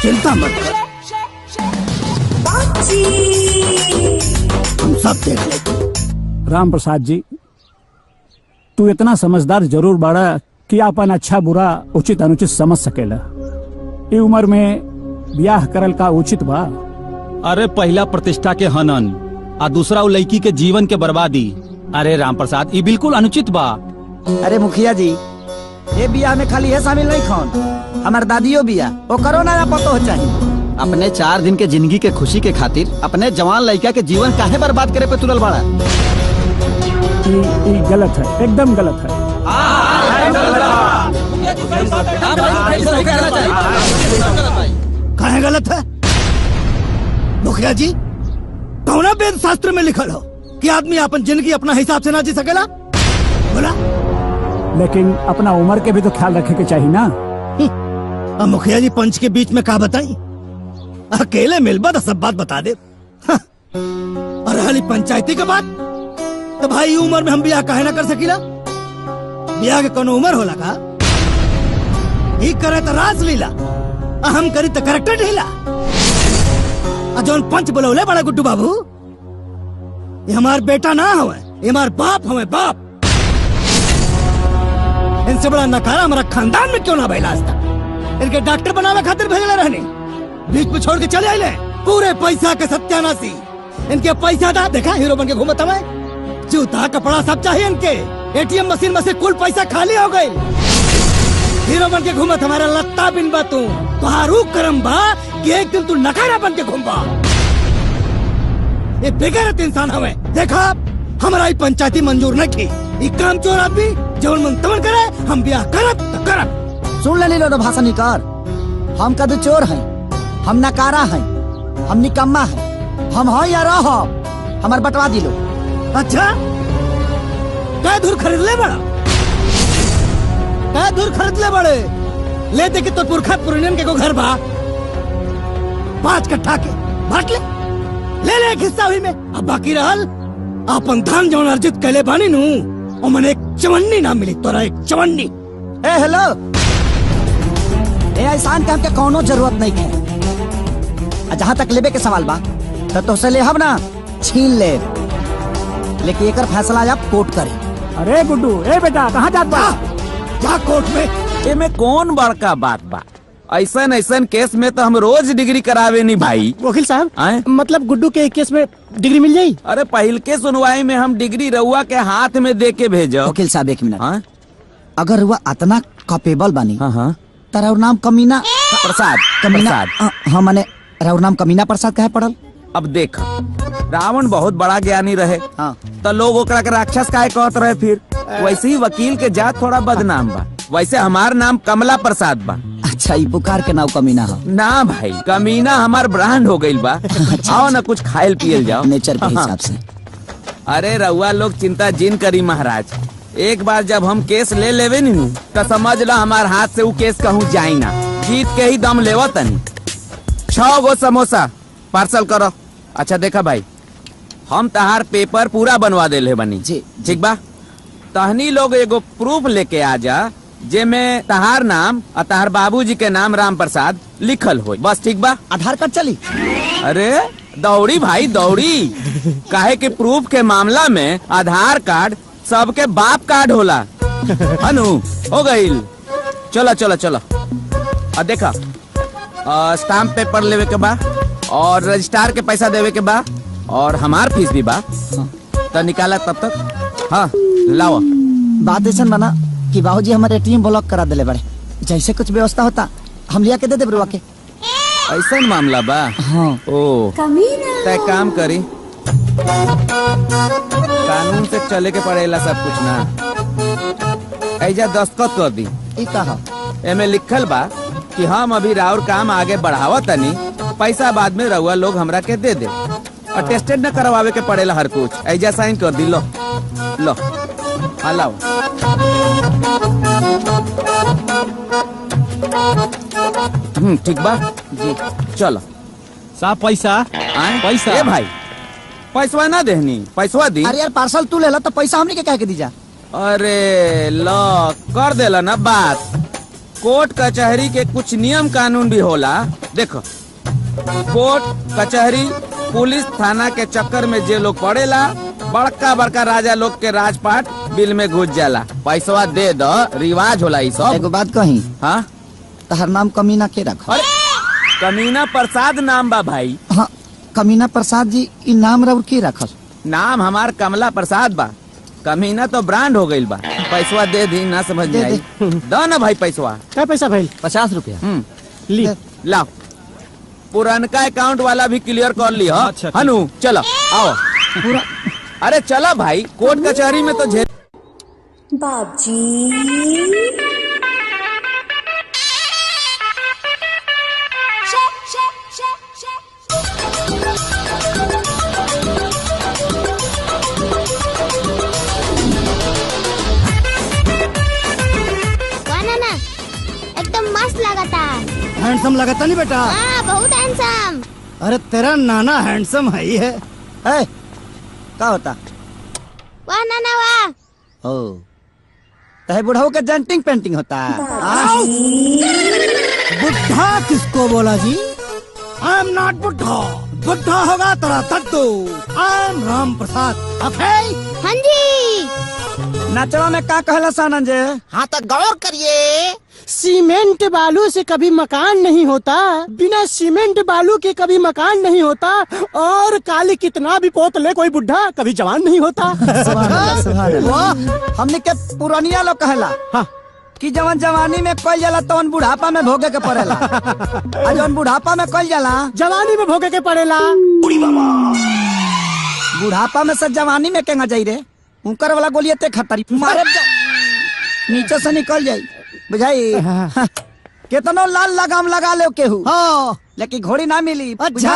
चिंता मत कर, हम सब देख लेंगे। राम प्रसाद जी तू इतना समझदार जरूर बाड़ा कि अपन अच्छा बुरा उचित अनुचित समझ सकेला। ई उम्र में ब्याह करल का उचित बा? अरे पहला प्रतिष्ठा के हनन आ दूसरा वो लड़की के जीवन के बर्बादी। अरे राम प्रसाद ये बिल्कुल अनुचित बा। अरे मुखिया जी, ये बियाह में खाली है शामिल नहीं खौन, हमार दादियों बिया वो करो ना पतो हो चाहिए। अपने 4 दिन के जिंदगी के खुशी के खातिर अपने जवान लड़का के जीवन काहे बर्बाद करे पे तुलल बड़ा? ये गलत है, एकदम गलत है। काहे गलत है? मुखिया जी, कौना वेद शास्त्र में लिखल हो कि आदमी अपन जिंदगी अपना हिसाब से ना जी सकेला? बोला। लेकिन अपना उम्र के भी तो ख्याल रखे के चाहिए ना। अब मुखिया जी पंच के बीच में का बताई? अकेले मिलबा तो सब बात बता दे। हाँ। और हाली पंचायती के बात तो भाई उम्र में हम ब्याह काहे ना कर सकीला? ब्याह के कोनो उम्र होला का? ही करे तो रासलीला, हम करी तो करेक्टर ढीला। जौन पंच बोलौले बड़ा गुड्डू बाबू, ये हमार बेटा ना होवे, ये हमार बाप हमें बाप। इनसे बड़ा नकारा हमारा खानदान में क्यों ना भइला आज तक? इनके डॉक्टर बनावे खातिर भेजले रहने, बीच में छोड़ के चले आइले। पूरे पैसा के सत्यानाशी, इनके पैसा दा देखा हीरो बन के घूमत हमें। जूता कपड़ा सब चाहिए इनके, एटीएम मशीन में से कुल पैसा खाली हो गई। हीरो बन के घूमत हमारा लत्ता बिन बा तू, तुहारू करम बा कि एक दिन तू नकारा बन के घूमबा। ये बेगैरत इंसान हमें देखा, हमारा पंचायती मंजूर नहीं की। ये काम चोर आदमी जवन मन तमन करे, हम ब्याह करत तो करत। सुन ले लो भाषा निकार, हम कद चोर हैं, हम नकारा हैं, हम निकम्मा हैं, हम हो या रहो, हमार बटवा दिलो। अच्छा क्या दूर खरीद ले बड़ा? क्या दूर खरीद ले बड़े? ले दे के तो पुरखा पुरनियन के को घर बा 5 कट्ठा के बांट ले ले एक हिस्सा हुई में। अब बाकी रहल अपन धान जौन अर्जित कैले बानी नू, ओ मन एक चवन्नी ना मिली तोरा, एक चवन्नी। ए हेलो, ए एहसान के हमके कोनो जरूरत नहीं है। जहाँ तक लेबे के सवाल बा तो से ले हम ना छीन ले, लेकिन एकर फैसला आप कोर्ट करे। अरे गुड्डू, ए बेटा कहाँ जात बा? जा कोर्ट में। एमे कौन बड़का बात बा? ऐसन ऐसन केस में तो हम रोज डिग्री करावे नहीं भाई। वकील साहब, मतलब गुड्डू के केस में डिग्री मिल जाई? अरे पहल के सुनवाई में हम डिग्री रउआ के हाथ में दे के भेजो। वकील साहब 1 मिनट, अगर हुआ इतना कैपेबल बनी, तारा नाम कमीना प्रसाद, कमीना, हाँ माने राउर नाम कमीना प्रसाद कहे पड़ल? अब देख, रावण बहुत बड़ा ज्ञानी रहे, तो लोग ओकरा के राक्षस काहे कहत रहे। फिर वैसे ही वकील के जात थोड़ा बदनाम बा, वैसे हमार नाम कमला प्रसाद बा। अच्छा, ई पुकार के नाम कमीना हो ना भाई, कमीना हमार ब्रांड हो गइल बा। आओ ना कुछ खायल पियल जाओ नेचर के हिसाब से। अरे रउआ लोग चिंता जिन करी महाराज, एक बार जब हम केस ले लेवे नी तो समझ लो हमार हाथ से वो केस कहूँ जाई ना, जीत के ही दम लेवा तनी। 6 गो समोसा पार्सल करो। अच्छा देखा भाई, हम तहार पेपर पूरा बनवा देले बनी जी, ठीक बा? तहनी लोग एगो प्रूफ लेके आ जा, जेमे तहार नाम और तहार बाबूजी के नाम राम प्रसाद लिखल हो, बस ठीक बा? आधार कार्ड चली? अरे दौड़ी भाई दौड़ी, काहे के प्रूफ के मामला में आधार कार्ड सबके बाप कार्ड होला। अनु हो गईल, चलो चलो चलो। और देखा, स्टाम्प पेपर लेवे के बा और रजिस्ट्रार के पैसा देवे के बा और हमार फीस भी बा, तो निकाला तब तक। हाँ लाओ। बात ऐसा बना कि बाबूजी हमारे एटीएम ब्लॉक करा दिले बड़े, जैसे कुछ व्यवस्था होता हम लिया के दे दे बरुआ के। ऐसा मामला बा? हाँ। ओ तय काम करी, कानून से चले के पड़ेला सब कुछ ना। ऐजा दस्तखत कर दी। कहा एमे लिखल बा कि हम अभी राउर काम आगे बढ़ावा तनी, पैसा बाद में रउआ लोग हमरा के दे दे, अटेस्टेड न करवावे के पड़ेला हर कुछ। ऐजा साइन कर दी। लो लो लाओ। ठीक बा जी, चलो। साहब पैसा पैसा ए भाई, पैसवा ना देहनी, पैसवा दी। अरे यार पार्सल तू लेला तो पैसा हमने के कह के दीजा। अरे लो कर देला ना बात। कोर्ट कचहरी के कुछ नियम कानून भी होला। देखो, कोर्ट कचहरी पुलिस थाना के चक्कर में जे लोग पड़ेला बड़का बड़का राजा लोग के राजपाट बिल में घुस जाला। पैसा दे दो, रिवाज होला ई सब। एगो बात कही, हाँ तहर नाम कमीना के रखा? अरे कमीना प्रसाद नाम बा भाई। हाँ, कमीना प्रसाद जी ई नाम रउर के रखल? नाम हमार कमला प्रसाद बा, कमीना तो ब्रांड हो गईल बा। पैसा दे दी, ना समझ में आई। दो ना भाई पैसा। क्या पैसा भाई? 50 रुपया। ली लाओ। पुरानका अकाउंट वाला भी क्लियर कर ली। अच्छा, हनु चलो आओ। अरे चलो भाई, कोर्ट कचहरी में तो झेल। बाबजी एकदम मस्त लगाता। हैंडसम लगाता नहीं बेटा? हाँ, बहुत हैंडसम। अरे तेरा नाना हैंडसम है ही है। क्या होता? वाह नाना वाह। ओ, तहे बुढ़ाओ का डेंटिंग पेंटिंग होता है। बुढ़ा किसको बोला जी? आई एम नॉट बुढ़ा। बुढ़ा होगा तेरा तत्तू। I am Ram Prasad. ओके? हाँ जी। नाचवा में का कहला सानन जे? हाँ तो गौर करिए। सीमेंट बालू से कभी मकान नहीं होता, बिना सीमेंट बालू के कभी मकान नहीं होता, और काली कितना भी पोत ले कोई बुढ़ा कभी जवान नहीं होता। हमने के पुरानिया लोग कहला कि जवान जवानी में कल जाला तो बुढ़ापा में भोगे के पड़ेला। और जवान बुढ़ापा में कल जाला जवानी में भोगे के पड़ेला। बुढ़ापा में से जवानी में केंगा जाई रे? उनकर वाला गोलियां ते खतरी मारे नीचे से निकल जाई, बुझाई? कितनो लाल लगाम लगा ले केहू, लेकिन घोड़ी ना मिली। अच्छा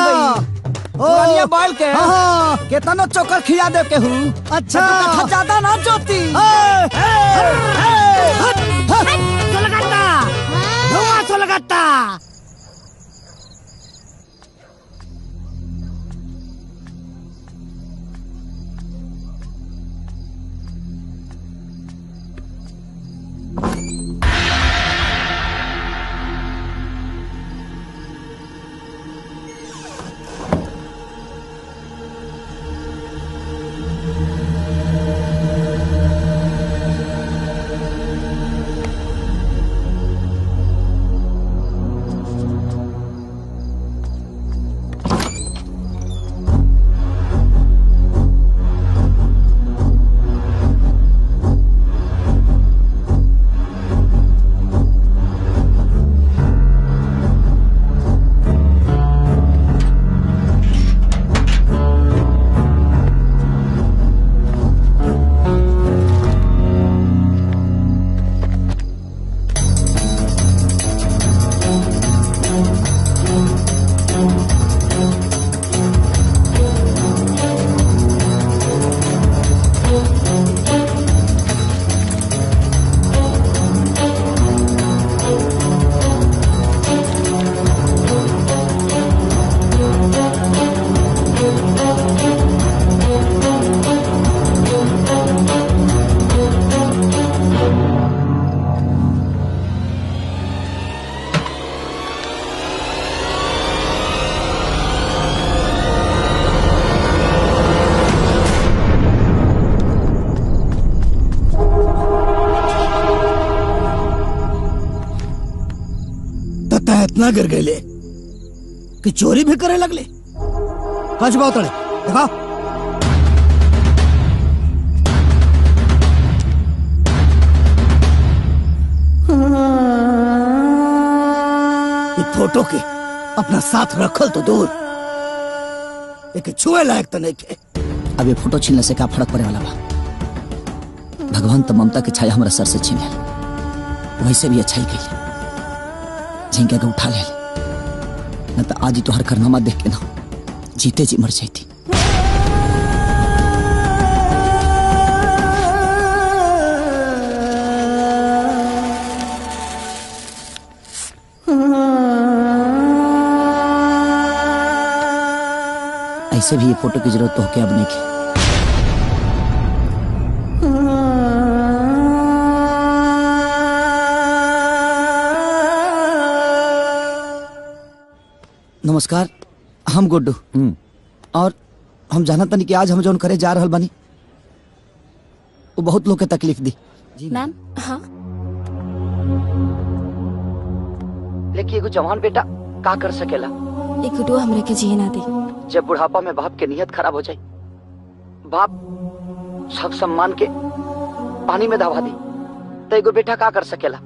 पुरानिया बैल के कितनो चोकर खिया दे केहू। अच्छा ज्यादा ना जोती। लगाता इतना गिर गए कि चोरी भी करे लगले। कच बहुत देखा फोटो के अपना साथ रखल तो दूर, एक छुए लायक तो नहीं के। अब ये फोटो छीनने से क्या फर्क पड़े वाला बा? भगवान तो ममता की छाया हमारे सर से छीन ले, वैसे भी अच्छा ही कही झिंके के उठा ले, न तो आज ही तो हर करनामा देख के ना जीते जी मर जाती। ऐसे भी ये फोटो की जरूरत तो क्या अब नहीं की। नमस्कार, हम गुड्डू और हम जानत नहीं कि आज हम जौन करे जा रहल बानी वो बहुत लोग के तकलीफ दी। मैम हाँ लेकिन एगो जवान बेटा का कर सकेला? एक गुडू हमरे के जिए ना दी। जब बुढ़ापा में बाप के नियत खराब हो जाए, बाप सब सम्मान के पानी में दबा दी, तो एगो बेटा का कर सकेला?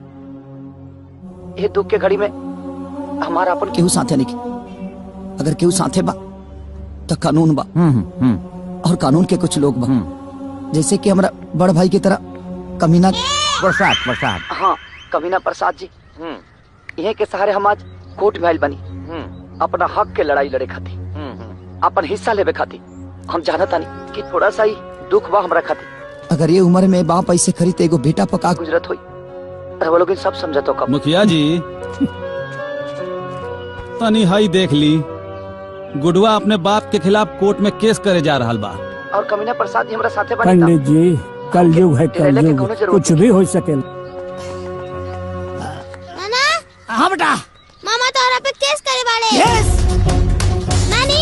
ये दुख के घड़ी में हमारा अपन केहू साथे नहीं, अगर केहू साथे बा तो कानून बा और कानून के कुछ लोग बा जैसे कि हमारा बड़ भाई की तरह कमीना प्रसाद हाँ कमीना प्रसाद जी। यही के सहारे हम आज कोर्ट में आइल बनी अपना हक के लड़ाई लड़े खाती, अपन हिस्सा लेवे खाती। हम जानता नहीं कि थोड़ा सा ही दुख बा हमरा खाती। अगर ये उम्र में बाप ऐसे खरी तो एगो बेटा पका गुजरत हुई वो लोग सब समझतो कब। मुखिया जी तनी हाई देख ली, गुडवा अपने बाप के खिलाफ कोर्ट में केस करे जा रहा बा और कमीना प्रसाद जी हमरा साथे बनी। पंडित जी कलयुग है, कलयुग कुछ भी हो सके। हाँ बेटा मामा तोरा पे केस करे बाड़े। नानी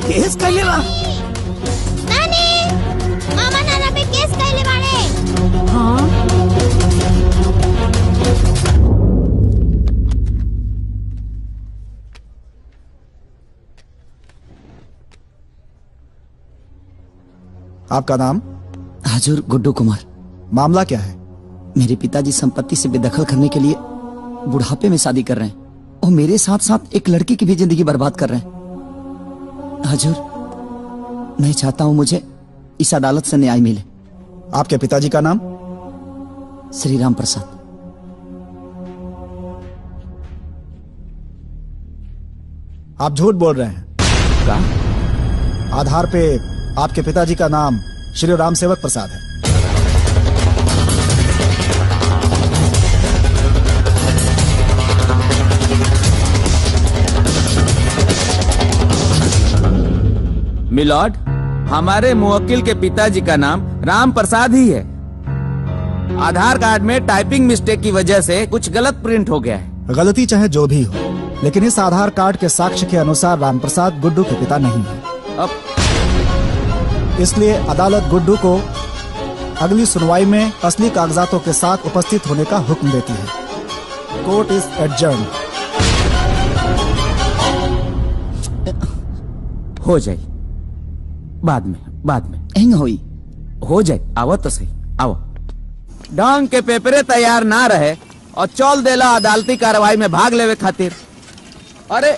केस कैले बा? नानी मामा नाना पे केस कैले बाड़े। हाँ आपका नाम? हजूर गुड्डू कुमार। मामला क्या है? मेरे पिताजी संपत्ति से बेदखल करने के लिए बुढ़ापे में शादी कर रहे हैं और मेरे साथ साथ एक लड़की की भी जिंदगी बर्बाद कर रहे हैं। हजूर मैं चाहता हूं मुझे इस अदालत से न्याय मिले। आपके पिताजी का नाम? श्री राम प्रसाद। आप झूठ बोल रहे हैं। क्या? आधार पे आपके पिताजी का नाम श्री राम सेवक प्रसाद है। मिलॉर्ड, हमारे मुवक्किल के पिताजी का नाम राम प्रसाद ही है। आधार कार्ड में टाइपिंग मिस्टेक की वजह से कुछ गलत प्रिंट हो गया है। गलती चाहे जो भी हो, लेकिन इस आधार कार्ड के साक्ष्य के अनुसार राम प्रसाद गुड्डू के पिता नहीं है। अब इसलिए अदालत गुड्डू को अगली सुनवाई में असली कागजातों के साथ उपस्थित होने का हुक्म देती है। Court is adjourn. हो जाए बाद में एंग होई हो जाए। आवो तो सही, आवो। ढंग के पेपरे तैयार ना रहे और चल देला अदालती कार्रवाई में भाग लेवे खातिर। अरे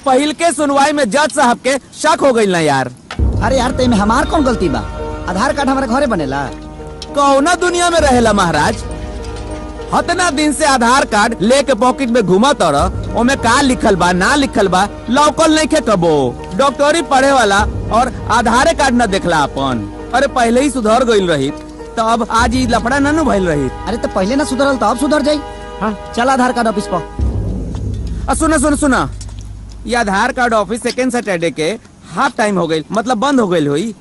पहिल के सुनवाई में जज साहब के शक हो गई ना यार। अरे यार ते में हमार कौन गलती बा? आधार कार्ड हमारे घरे बनेला। कौना दुनिया में रहेला महाराज? हतना दिन से आधार कार्ड लेके पॉकेट में घुमा तोरा, ओमे का लिखल बा ना लिखल बा लौकल नहीं खे कबो। डॉक्टरी पढ़े वाला और आधार कार्ड न देखला अपन। अरे पहले ही सुधर गईल रही तो अब आज ही लफड़ा न भइल रही। अरे तो पहले ना सुधरल तो अब सुधर जाई। हाँ चल आधार कार्ड ऑफिस पर। सुना ये आधार कार्ड ऑफिस सेकेंड सैटरडे के हाफ टाइम हो गई, मतलब बंद हो गई हुई।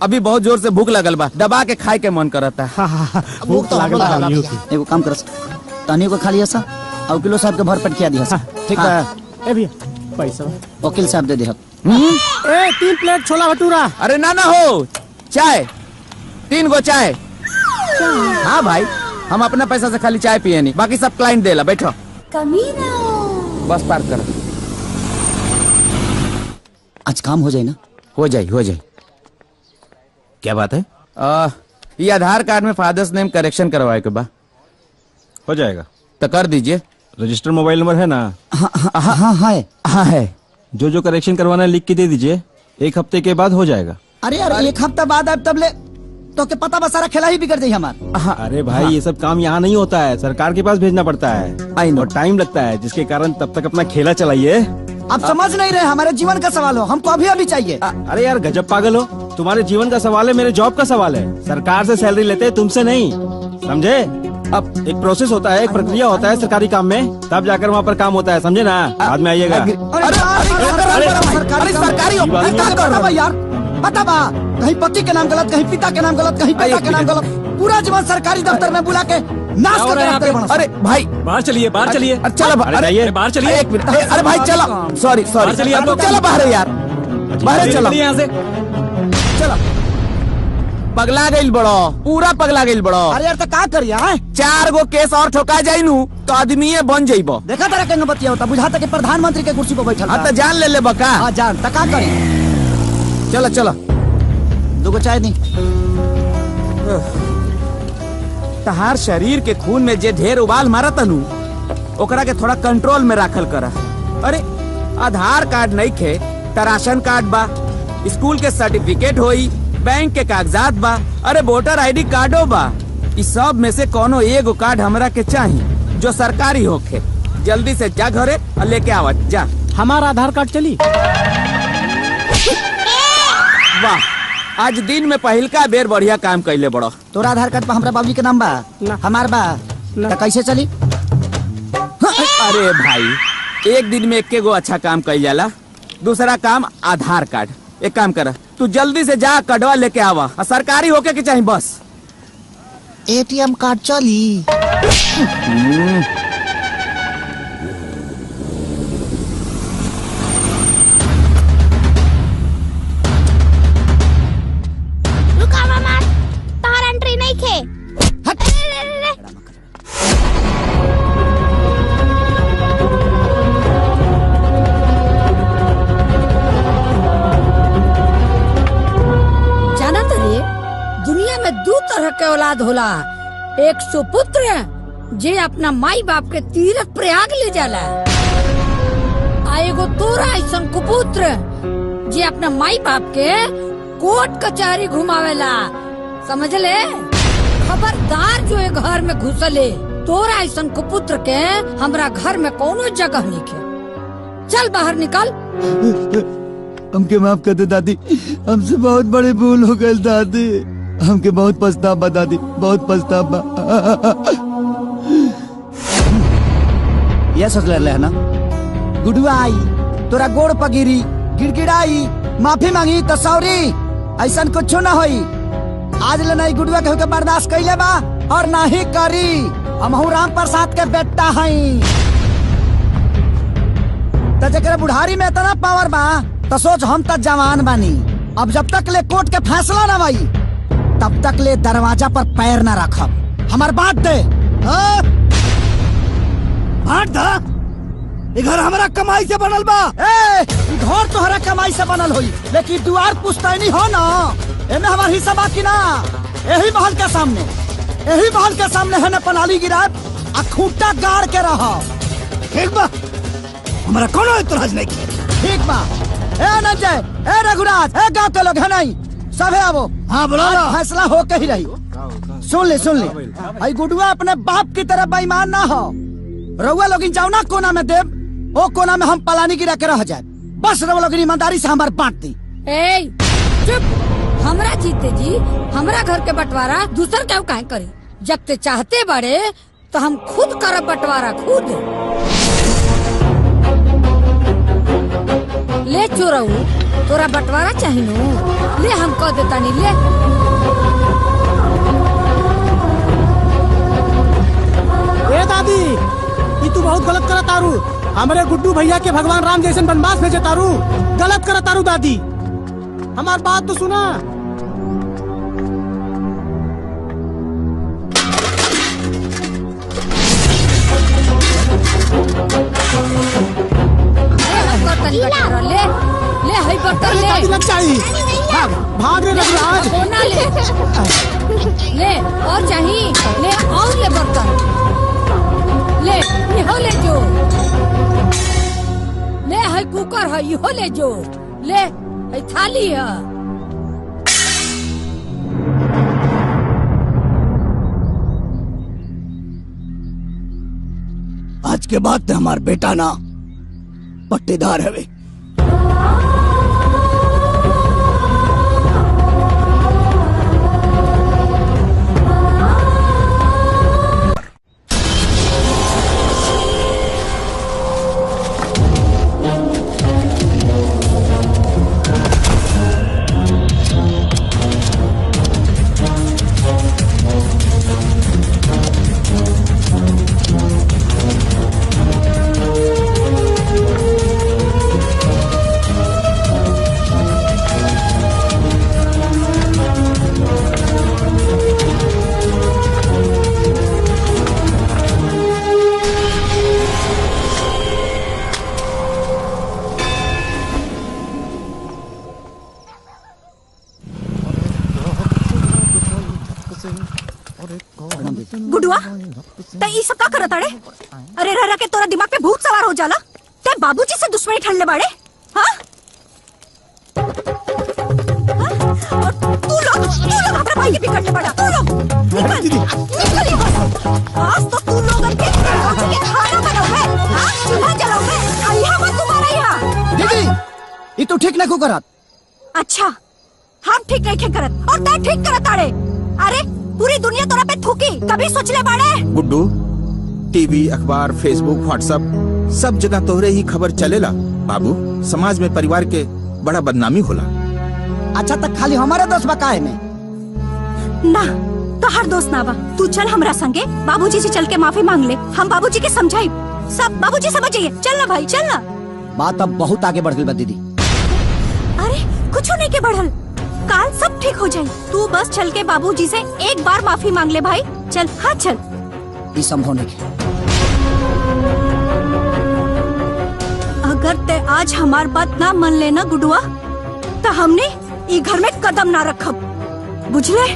अभी बहुत जोर से भूख लगल बा, दबा के खाए के मन करता है। भूख तो लागल बा। एगो काम करस, तनी को खा लिया सा और किलो साहब के भर पेट खिया दिया सा। ठीक है। ए भैया पैसा वकील साहब दे दे। ए 3 प्लेट छोला भटूरा। अरे ना हो, चाय 3 गो चाय। हाँ भाई, हम अपना पैसा से खाली चाय पिए नहीं, बाकी सब क्लाइंट देला। बैठो। कमीना। बस पार करो। आज काम हो जाए ना? हो जाए। क्या बात है? ये आधार कार्ड में फादर्स नेम करेक्शन करवाए के बा। हो जाएगा तो कर दीजिए। रजिस्टर मोबाइल नंबर है ना? हाँ है। जो करेक्शन करवाना है लिख के दे दीजिए, 1 हफ्ते के बाद हो जाएगा। अरे यार 1 हफ्ता बाद अब तब ले तो के पता बा सारा खेला ही बिगड़ जाये हमारा। अरे भाई ये सब काम यहाँ नहीं होता है, सरकार के पास भेजना पड़ता है और टाइम लगता है, जिसके कारण तब तक अपना खेला चलाइए। आप समझ नहीं रहे, हमारे जीवन का सवाल हो, हमको अभी चाहिए। अरे यार गजब पागल हो, तुम्हारे जीवन का सवाल है, मेरे जॉब का सवाल है। सरकार से सैलरी लेते हैं, तुमसे नहीं, समझे? अब एक प्रोसेस होता है, एक प्रक्रिया होता है सरकारी काम में, तब जाकर वहाँ पर काम होता है, समझे ना? बाद में आइएगा। सरकारी यार पता बा, कहीं पति के नाम गलत, कहीं पिता के नाम गलत, कहीं पिता के नाम गलत, पूरा जीवन सरकारी दफ्तर में बुला के नाश कर रखते हैं। अरे भाई बाहर चलिए, बाहर चलिए। चलो, अरे बाहर चलिए। एक मिनट। अरे भाई चलो, सॉरी चलिए आप लोग। चलो बाहर यार। बाहर चलो यहाँ से। चलो। पगला गइल बड़ो, पूरा पगला गइल बड़ो। अरे यार तो का करिया है? 4 गो केस और ठोका जाई नु तो आदमी बन जाइबो। देखा तेरा केंगे बतिया होता, बुझाता कि प्रधानमंत्री के कुर्सी पर बैठल। हाँ तो जान ले बका। हाँ जान, तो का करी? चलो चलो। 2 गो चाय दी। तहार शरीर के खून में जे ढेर उबाल मारा तनु, ओकरा के थोड़ा कंट्रोल में राखल करा। अरे आधार कार्ड नहीं खे त राशन कार्ड बा, स्कूल के सर्टिफिकेट होई, बैंक के कागजात बा, अरे वोटर आईडी कार्डो बा। इस सब में से कोनो एगो कार्ड हमरा के चाहिए जो सरकारी होखे। जल्दी से जा घरे और लेके आवत जा। हमारा आधार कार्ड चली। वाह, आज दिन में पहिलका बेर बढ़िया काम कैले बड़ो। तोरा आधार कार्ड पर हमरा बाबूजी के नाम बा? हमार बा। तो कैसे चली? अरे भाई, एक दिन में 1 गो अच्छा काम कैल जाला। दूसरा काम आधार कार्ड। एक काम कर, तू जल्दी से जा कटवा लेके आवा। सरकारी होके के चाहिए बस। एटीएम कार्ड चली। रुका मामा, तोहर एंट्री नहीं खे। दुनिया में 2 तरह के औलाद होला। एक सुपुत्र जे अपना माई बाप के तीर्थ प्रयाग ले जाला, आ एगो तोरा ऐसन कुपुत्र जे अपना माई बाप के कोर्ट कचहरी घुमावेला। समझ ले? खबरदार जो एक घर में घुसले, तोरा ऐसन कुपुत्र के हमरा घर में कोनो जगह नहीं के। चल बाहर निकल। हमके माफ कर दे दादी, हमसे बहुत बड़ी भूल हो गई दादी। हमके बहुत पछतावा दादी, बहुत पछतावा। ये सोच ले है ना, गुडुआ आई तोरा गोड़ पगिरी, गिड़गिड़ाई, माफी मांगी तो सॉरी, ऐसा कुछ न होई। आज ले नहीं गुडुआ के बर्दाश्त कैले बा और ना ही करी। हम राम प्रसाद के बेटा हई। तो जरा बुढ़ारी में इतना पावर बा तो सोच, हम तक जवान बानी। अब जब तक ले कोर्ट के फैसला ना भाई, तब तक ले दरवाजा पर पैर ना रखब। हमार बात दे। बात दा। ये घर हमारा कमाई से बनल बा। घर तोहरा कमाई से बनल होई, लेकिन दुआर पुश्तैनी हो ना, एमे हमार हिस्सा बाकी ना। यही महल के सामने है ना पनाली गिराब आ खूंटा गाड़ के रह। ठीक बा, हमारा कोनो इतराज नहीं किया। ठीक बा। ए नंजय, ए रघुराज, ए गाँव के लोग है नहीं, सबे आवो। हाँ बोलो। फैसला हो के ही रही। सुन ले। आई गुडुआ अपने बाप की तरह बेईमान ना हो। रउआ लोग जाओ ना कोना में देव, वो कोना में हम पलानी गिरा के रह जाए। बस रउआ लोग ईमानदारी से हमारे बांट दी। चुप। हमरा जीते जी हमरा घर के बंटवारा दूसर क्या काहे करी? जब ते चाहते बड़े तो हम खुद करब बंटवारा, खुद। ले चोरऊ, तोरा बंटवारा चाहिए? ले हम कह देता नहीं। ले ए दादी, ये तू बहुत गलत करत तारू। हमारे गुड्डू भैया के भगवान राम जैसन बनवास भेजे तारू। गलत करत तारू दादी, हमार बात तो सुना। ले ले हई बर्तन ले। लग जाई। भाग रे रघुराज। कोना ले। ले और चाहिए, ले और ले बर्तन। ले इहो ले जो। ले हई कुकर है, इहो ले जो। ले हई थाली है। आज के बाद हमार बेटा ना पट्टेदार है वे। गुडुआ ते ई सब का करत अड़े? अरे रह के तोरा दिमाग पे भूत सवार हो जाला। ते बाबूजी से दुश्मनी ठनले बाड़े? हाँ? और तू लोग अपने भाई के पीछे पड़ा। तू लोग निकल यहाँ से। आज तो तू लोग के बाबूजी के खाना बनाओगे, हाँ? चूल्हा जलाओगे। यहाँ मत तुम्हारा यहाँ। दीदी, ये तो ठीक नहीं करत। अच्छा, हम ठीक नहीं करत और ते ठीक करत आड़े। अरे पूरी दुनिया तोरा पे थूकी, कभी सोचले बाड़े? गुड्डू, टीवी, अखबार, फेसबुक, व्हाट्सएप सब जगह तोहरे ही खबर चलेला। बाबू, समाज में परिवार के बड़ा बदनामी होला। अच्छा तक खाली हमारे दोस्त बकाए में ना तो हर दोस्त ना बा। तू चल हमरा संगे, बाबूजी से चल के माफी मांग ले। हम बाबूजी के समझाई, सब बाबूजी समझिए। चल ना भाई, चल ना। बात अब बहुत आगे बढ़ गई बा दीदी। अरे कुछ नहीं के बढ़ल, काल सब ठीक हो जाए। तू बस चल के बाबूजी से एक बार माफी मांग ले भाई। चल, हाँ चल। ये संभव नहीं। अगर ते आज हमार बात ना मान लेना गुडुआ, तो हमने ई घर में कदम ना रखब, बुझले?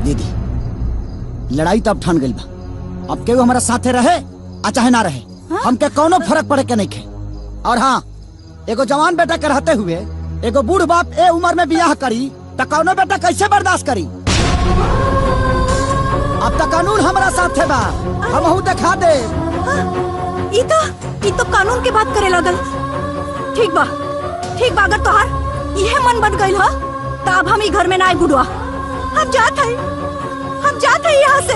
दीदी, लड़ाई तब ठान गई बा। अब केहू हमारा साथे रहे आ चाहे ना रहे, हमके कोनो फर्क पड़े के नहीं खे। और हाँ, एगो जवान बेटा के रहते हुए एगो बूढ़ बाप ए उम्र में बियाह करी तो कौनो बेटा कैसे बर्दाश्त करी? अब तक कानून हमारा साथे बा, हमहू दिखा दे। ई तो कानून की बात करे लगल। ठीक बा, अगर तोहार यह मन बन गई हो तो अब हम ई घर में ना आए गुडुआ। हम जात है यहाँ से।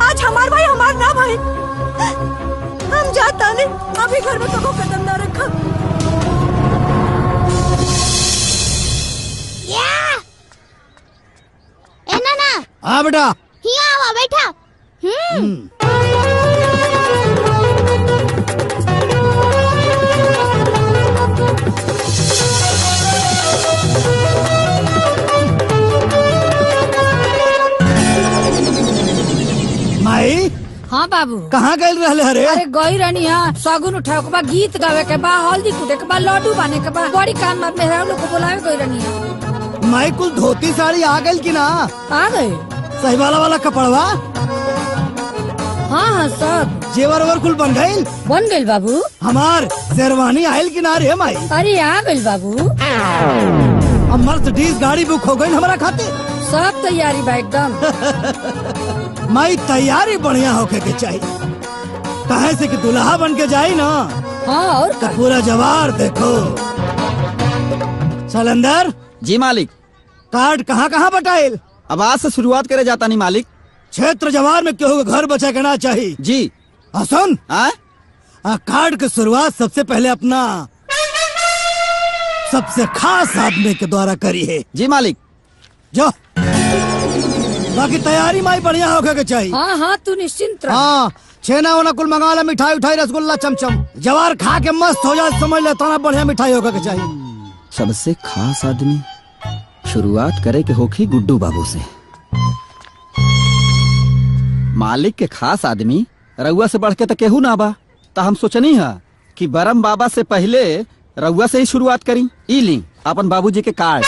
आज हमार भाई हमार ना भाई, हम जाता नहीं। अभी घर में कबो कदम ना रखा। ए नाना। हाँ बेटा। यहाँ आवा बैठा। माई। हाँ बाबू। कहाँ गए रहले हरे? अरे गई रहनी है, सगुन उठावे के बा, गीत गावे के बा, हल्दी कूटे के बा, लड्डू बाने के बा, बड़ी काम में मेहरा लोग को बुलावे गई रहनी है। माई कुल धोती साड़ी आ गई कि ना? आ गए। सही वाला कपड़वा? हाँ सब। जेवर ओवर कुल बन गई बाबू। हमार शेरवानी आयल कि ना रे माई? अरे आ गई बाबू। अब मर्सिडीज गाड़ी बुक हो गई हमारा खातिर। सब तैयारी बा एकदम। माई तैयारी बढ़िया होके के चाहिए, कहे से कि दुल्हा बन के जाई ना। हाँ और तो पूरा जवार देखो। चल अंदर। जी मालिक। कार्ड कहाँ बटाइल? अब आज से शुरुआत करे जाता नहीं मालिक। क्षेत्र जवार में क्यों घर बचा के ना चाहिए? जी। सुन, कार्ड की शुरुआत सबसे पहले अपना सबसे खास आदमी के द्वारा करी है। जी मालिक। जो बाकी तैयारी माई बढ़िया होके के चाहिए। हाँ तू निश्चिंत रह। हाँ, छेना वना कुल मंगा ले, मिठाई उठाई, रसगुल्ला, चमचम। जवार खा के मस्त हो जाए, समझ ले तना बढ़िया मिठाई होके के चाहिए। सबसे खास आदमी शुरुआत करे के होखी गुड्डू बाबू से। मालिक के खास आदमी रउआ से बढ़ के तो केहू ना बा। तो हम सोचनी है कि बरम बाबा से पहले रउआ से ही शुरुआत करी। ई ली अपन बाबूजी के कार्ड।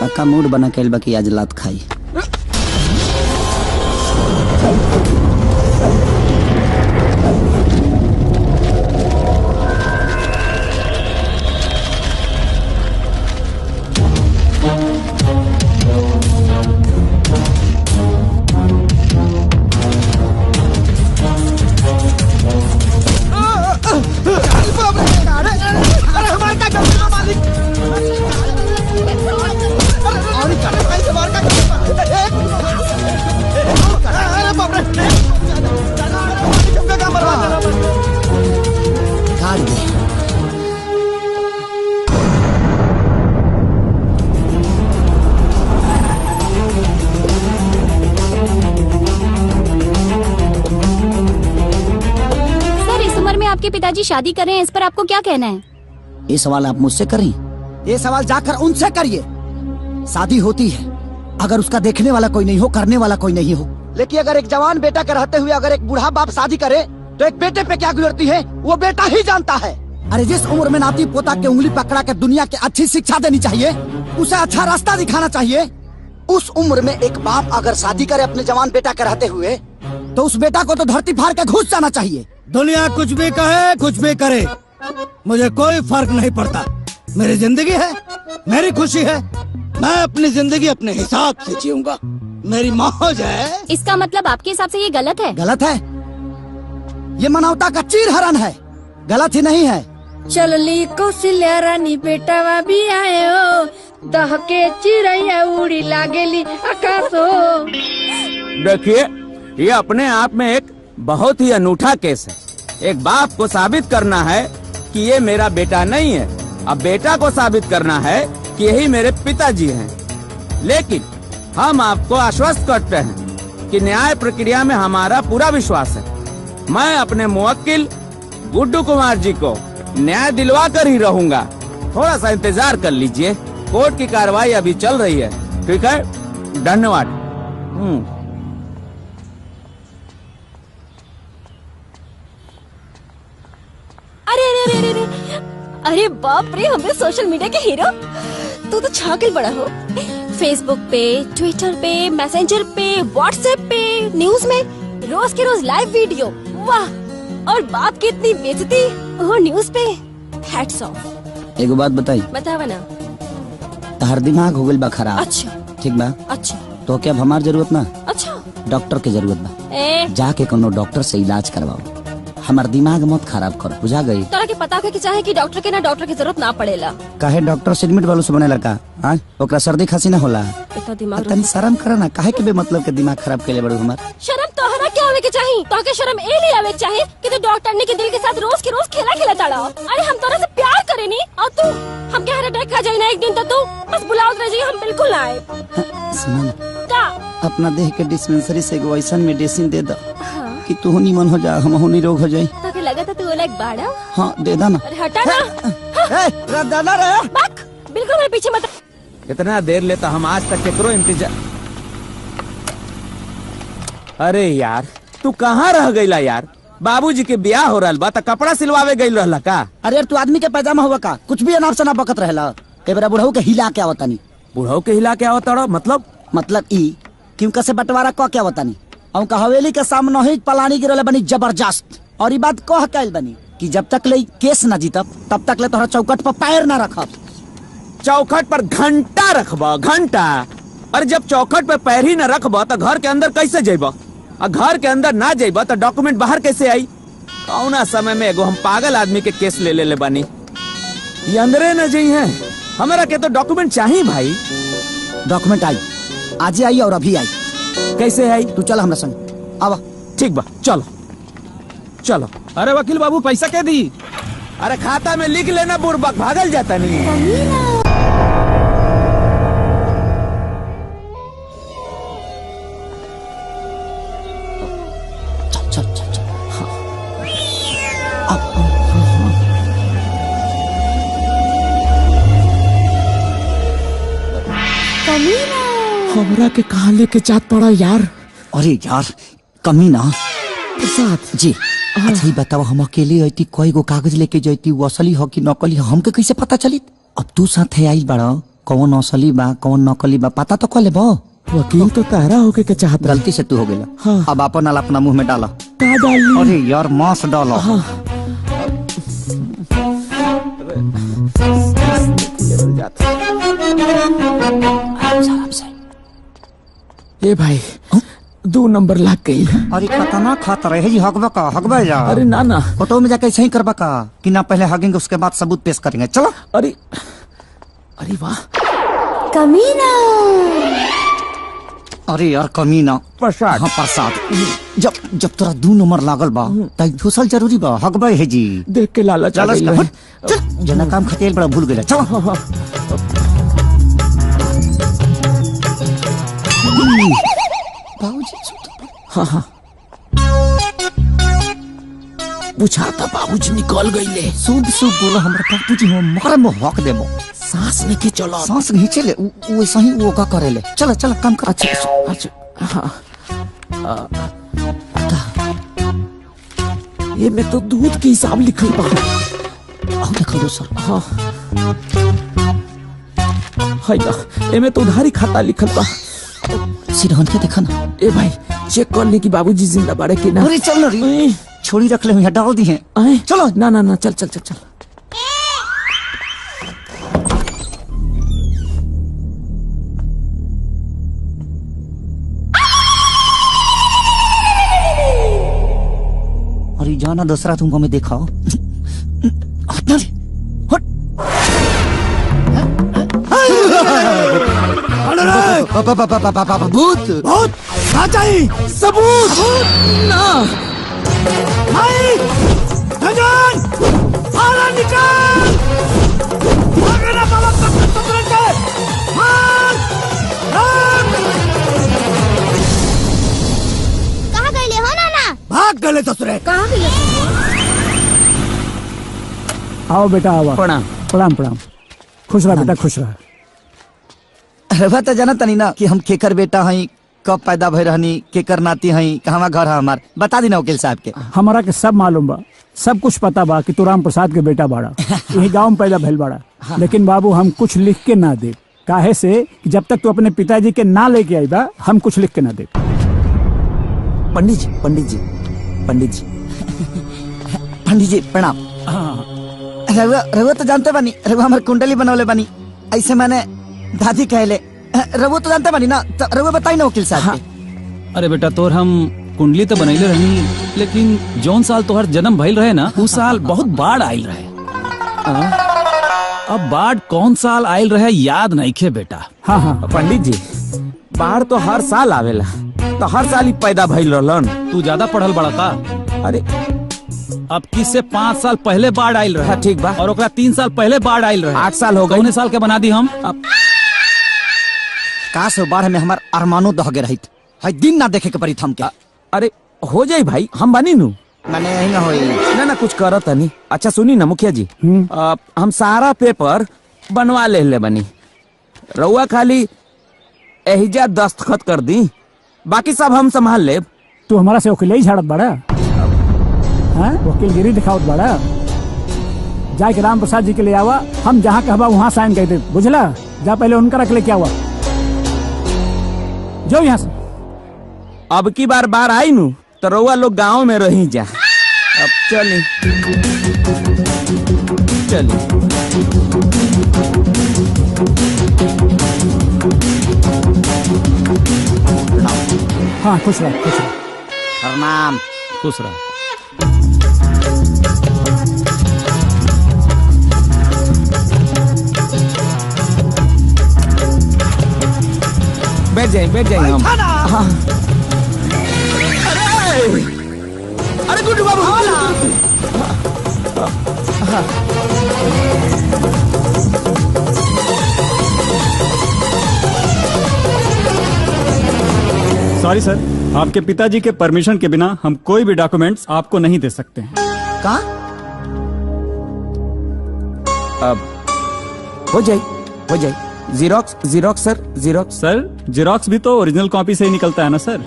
पक्का मूड बना के बा कि आज लात खाई। आपके पिताजी शादी कर रहे हैं, इस पर आपको क्या कहना है? ये सवाल आप मुझसे करें, ये सवाल जाकर उनसे करिए। शादी होती है अगर उसका देखने वाला कोई नहीं हो, करने वाला कोई नहीं हो। लेकिन अगर एक जवान बेटा के रहते हुए अगर एक बूढ़ा बाप शादी करे तो एक बेटे पे क्या गुजरती है वो बेटा ही जानता है। अरे जिस उम्र में नाती पोता के उंगली पकड़ा के दुनिया के अच्छी शिक्षा देनी चाहिए, उसे अच्छा रास्ता दिखाना चाहिए, उस उम्र में एक बाप अगर शादी करे अपने जवान बेटा के रहते हुए, तो उस बेटा को तो धरती फाड़ के घुस जाना चाहिए। दुनिया कुछ भी कहे कुछ भी करे, मुझे कोई फर्क नहीं पड़ता। मेरी जिंदगी है, मेरी खुशी है, मैं अपनी जिंदगी अपने हिसाब से जीऊंगा। मेरी मौज है। इसका मतलब आपके हिसाब से ये गलत है? गलत है, ये मानवता का चीर हरण है, गलत ही नहीं है। चलली कौशल्या रानी बेटावा भी आए हो, दहके चिड़ैया उड़ी लागेली आकाश हो। देखिए, ये अपने आप में एक बहुत ही अनूठा केस है। एक बाप को साबित करना है कि ये मेरा बेटा नहीं है, अब बेटा को साबित करना है कि यही मेरे पिताजी हैं। लेकिन हम आपको आश्वस्त करते हैं कि न्याय प्रक्रिया में हमारा पूरा विश्वास है। मैं अपने मुवक्किल गुड्डू कुमार जी को न्याय दिलवा कर ही रहूंगा। थोड़ा सा इंतजार कर लीजिए, कोर्ट की कार्रवाई अभी चल रही है। ठीक है, धन्यवाद। अरे अरे अरे अरे अरे बाप रे, हमें सोशल मीडिया के हीरो। तू तो छागल बड़ा हो। फेसबुक पे, ट्विटर पे, मैसेंजर पे, व्हाट्सएप पे, न्यूज में रोज के रोज लाइव वीडियो। वाह, और बाप की इतनी बेइज्जती वो न्यूज पे। Hats off. एगो बात बताई। बतावा ना। तहर दिमाग हो गइल बा खराब। अच्छा ठीक बा। अच्छा तो क्या अब हमार जरूरत ना, अच्छा डॉक्टर की जरूरत बा। ए जाके कोनो डॉक्टर से इलाज करवाओ, हमार दिमाग मत खराब कर, बुझा गई। तोरा के पता है कि चाहे कि डॉक्टर के ना डॉक्टर की जरूरत ना पड़ेला। काहे डॉक्टर सिगरेट वालों से बने लड़का, हाँ ओकरा सर्दी खांसी ना होला। इतना दिमाग तनी शर्म करा ना, काहे के बेमतलब के दिमाग खराब केले बड़ू हमार। शर्म तोहरा क्या आवे के चाहिए? तो के शर्म ए ले आवे के चाहिए कि तू डॉक्टर ने के दिल के साथ रोज के रोज खेला खेला ताड़ा। अरे हम तोरा से प्यार करेनी और तू हम के हार्ट अटैक खा जाई ना एक दिन, तो तू बस बुलाओ रह जी, हम बिल्कुल ना आए। सुन का अपना देह के डिस्पेंसरी से एगो ऐसा मेडिसिन दे दो कि तू निमन हो जा, हम निरोग हो जाई। तो के लगा था तू अलग बाड़ा। हाँ दे दा ना। अरे हटा ना। दादा रे बक, बिल्कुल मेरे पीछे मत। कितना देर लेता, हम आज तक केकरो इंतजार। अरे यार, तू कहाँ रह गईला यार? बाबूजी के ब्याह हो रहा बा, त कपड़ा सिलवावे गई रहला का? अरे तू आदमी के पैजामा हुआ का, कुछ भी अनाप शनाप बकत रहला। कई बार बुढ़ऊ के हिला के आवतानी। बुढ़ऊ के हिला के आवता मतलब ई क्यों कैसे बंटवारा क के आवतानी। औ का हवेली के सामने ही पलानी गिरले बनी जबरदस्त। और ई बात कह कैल बनी कि जब तक ले केस ना जीतब तब तक ले तोहरा चौकट पर पैर ना रखब। चौखट पर घंटा रखबा, घंटा। और जब चौखट पे पैर ही न रखबा तो घर के अंदर कैसे जेबा? और घर के अंदर ना जेबा तो डॉक्यूमेंट बाहर कैसे आई? कौना समय में एगो हम पागल आदमी के केस ले बानी, ये अंदरे न जी है। हमारा के तो डॉक्यूमेंट चाहिए भाई। डॉक्यूमेंट आई, आज ही आई और अभी आई। कैसे आई? तू चल हमरा संग। आवा। ठीक बा, चलो चलो। अरे वकील बाबू पैसा क्या दी? अरे खाता में लिख लेना, बुड़बक भागल जाता नहीं। हमरा के कहाँ लेके जात पड़ा यार? अरे यार कमीना साथ जी। अच्छा ही बताओ, हम अकेले आती कोई गो कागज लेके जाती, वो असली हो कि नकली हो हमके कैसे पता चली? अब तू साथ है आई बड़ा, कौन असली बा कौन नकली बा पता तो कर ले। वकील तो तारा होके के चाहत। गलती से तू हो गया। हाँ। अब अपन नाल अपना मुंह में डाला। का डाली? अरे यार मांस डाला। हाँ। ए भाई 2 नंबर लाग गई। अरे खतना खाता रहे जी, हकबा का हकबा यार। अरे ना ना, फोटो में जाके सही करबा का कि ना पहले हगेंगे उसके बाद सबूत पेश करेंगे। चलो। अरे अरे वाह कमीना। अरे यार कमीना प्रसाद। हाँ प्रसाद। जब तोरा 2 नंबर लागल बा तब घुसल जरूरी बा, हकबा है जी। देख के लालच आ गइल है। चल जना काम खतेल बड़ा भूल गया। चलो। हाँ हाँ बुझाता बाबूजी निकल गईले। शुभ शुभ बोलो हमरा बाबूजी, हम मर में हक देबो। सांस लेके चलो। सांस खींचे ले, वैसा ही वो का करे ले। चलो चलो काम कर। अच्छा हाँ। ये में तो दूध के हिसाब लिखल बा। अब देखो दूसर। हाँ हाय ना, एमे तो उधारी खाता लिखल बा। सिरहन के देखा ना। ए भाई चेक कर ले कि बाबूजी जिंदा बाड़े कि ना। अरे चल ना रे, छोड़ी रख ले, यहाँ डाल दी है। चलो ना ना ना, चल चल चल चल। अरे जाना दूसरा तुमको मैं देखा हट ना रे, हट। भूत भूत ना चाहिए सबूत ना भाई धनन बाहर निकल भागना बाबा पकड़ के मार कहाँ गए हो नाना? भाग गए ससुरे। कहाँ गए? आओ बेटा आओ। प्रणाम। प्रणाम प्रणाम। खुश रहा बेटा, खुश रहा। रवा तो जाना तनी ना कि हम केकर बेटा हई, कब पैदा भई रहनी, केकर नाती हई, कहवा घर है हमार, बता दी ना वकील साहब के। हमारा के सब मालूम बा, सब कुछ पता बा कि तू राम प्रसाद के बेटा बाड़ा, यही गांव में पैदा भइल बाड़ा। लेकिन बाबू हम कुछ लिख के ना दे, काहे से कि जब तक तू अपने पिताजी के ना लेके आई बा, हम कुछ लिख के ना दे। पंडित जी पंडित जी पंडित जी पंडित जी प्रणाम। रवा रवा तो जानते बानी, रवा हमार कुंडली बनवले बानी, ऐसे मैंने दादी कहले। रवो तो जानते बानी ना, तो रवो बताई ना वकील साहब के। अरे बेटा तोर हम कुंडली तो बनैले रही, लेकिन जौन साल तोहर जन्म भइल रहे ना, उस साल बहुत बाढ़ आयल रहे। अब बाढ़ कौन साल आयल रहे याद नहीं खे बेटा। हाँ हाँ पंडित जी, बाढ़ तो हर साल आवेला, तो हर साल ही पैदा भइल रहलन। तू ज्यादा पढ़ल बड़ा का? अरे अब किससे 5 साल पहले बाढ़ आयल रहे। हाँ, ठीक बा। और ओकरा 3 साल पहले बाढ़ आयल रहे। 8 साल हो गए। कौने साल के बना दी हम? अब काश बाढ़ में हमार अरमानो दह गए रहित, हई दिन ना देखे के पड़ी थम के। अरे हो जाई भाई, हम बनी नू। मैंने यही ना होई। ना ना कुछ करत नहीं। अच्छा सुनी ना मुखिया जी, हम सारा पेपर बनवा ले बनी, रउआ खाली एहिजा दस्तखत कर दी, बाकी सब हम संभाल ले। तू हमारा से वकील ही झाड़त बड़ा, हाँ वकीलगिरी दिखावत बड़ा। जाके राम प्रसाद जी के ले आवा, हम जहाँ कहबा वहाँ साइन कर दे, बुझला? जा पहले उनका रख ले क्या हुआ, जो यहाँ से। अब की बार बार आई नू तो रउआ लोग गांव में रही जा। अब चली चली। हाँ खुश रह, खुश रह। प्रणाम। खुश रह। बैठ जाए हम। हाँ। अरे गुड्डू बाबू, सॉरी सर, आपके पिताजी के परमिशन के बिना हम कोई भी डॉक्यूमेंट्स आपको नहीं दे सकते हैं। का? अब हो जाए जीरोक्स जीरोक्स सर, जीरोक्स सर। जीरोक्स भी तो ओरिजिनल कॉपी से ही निकलता है ना सर।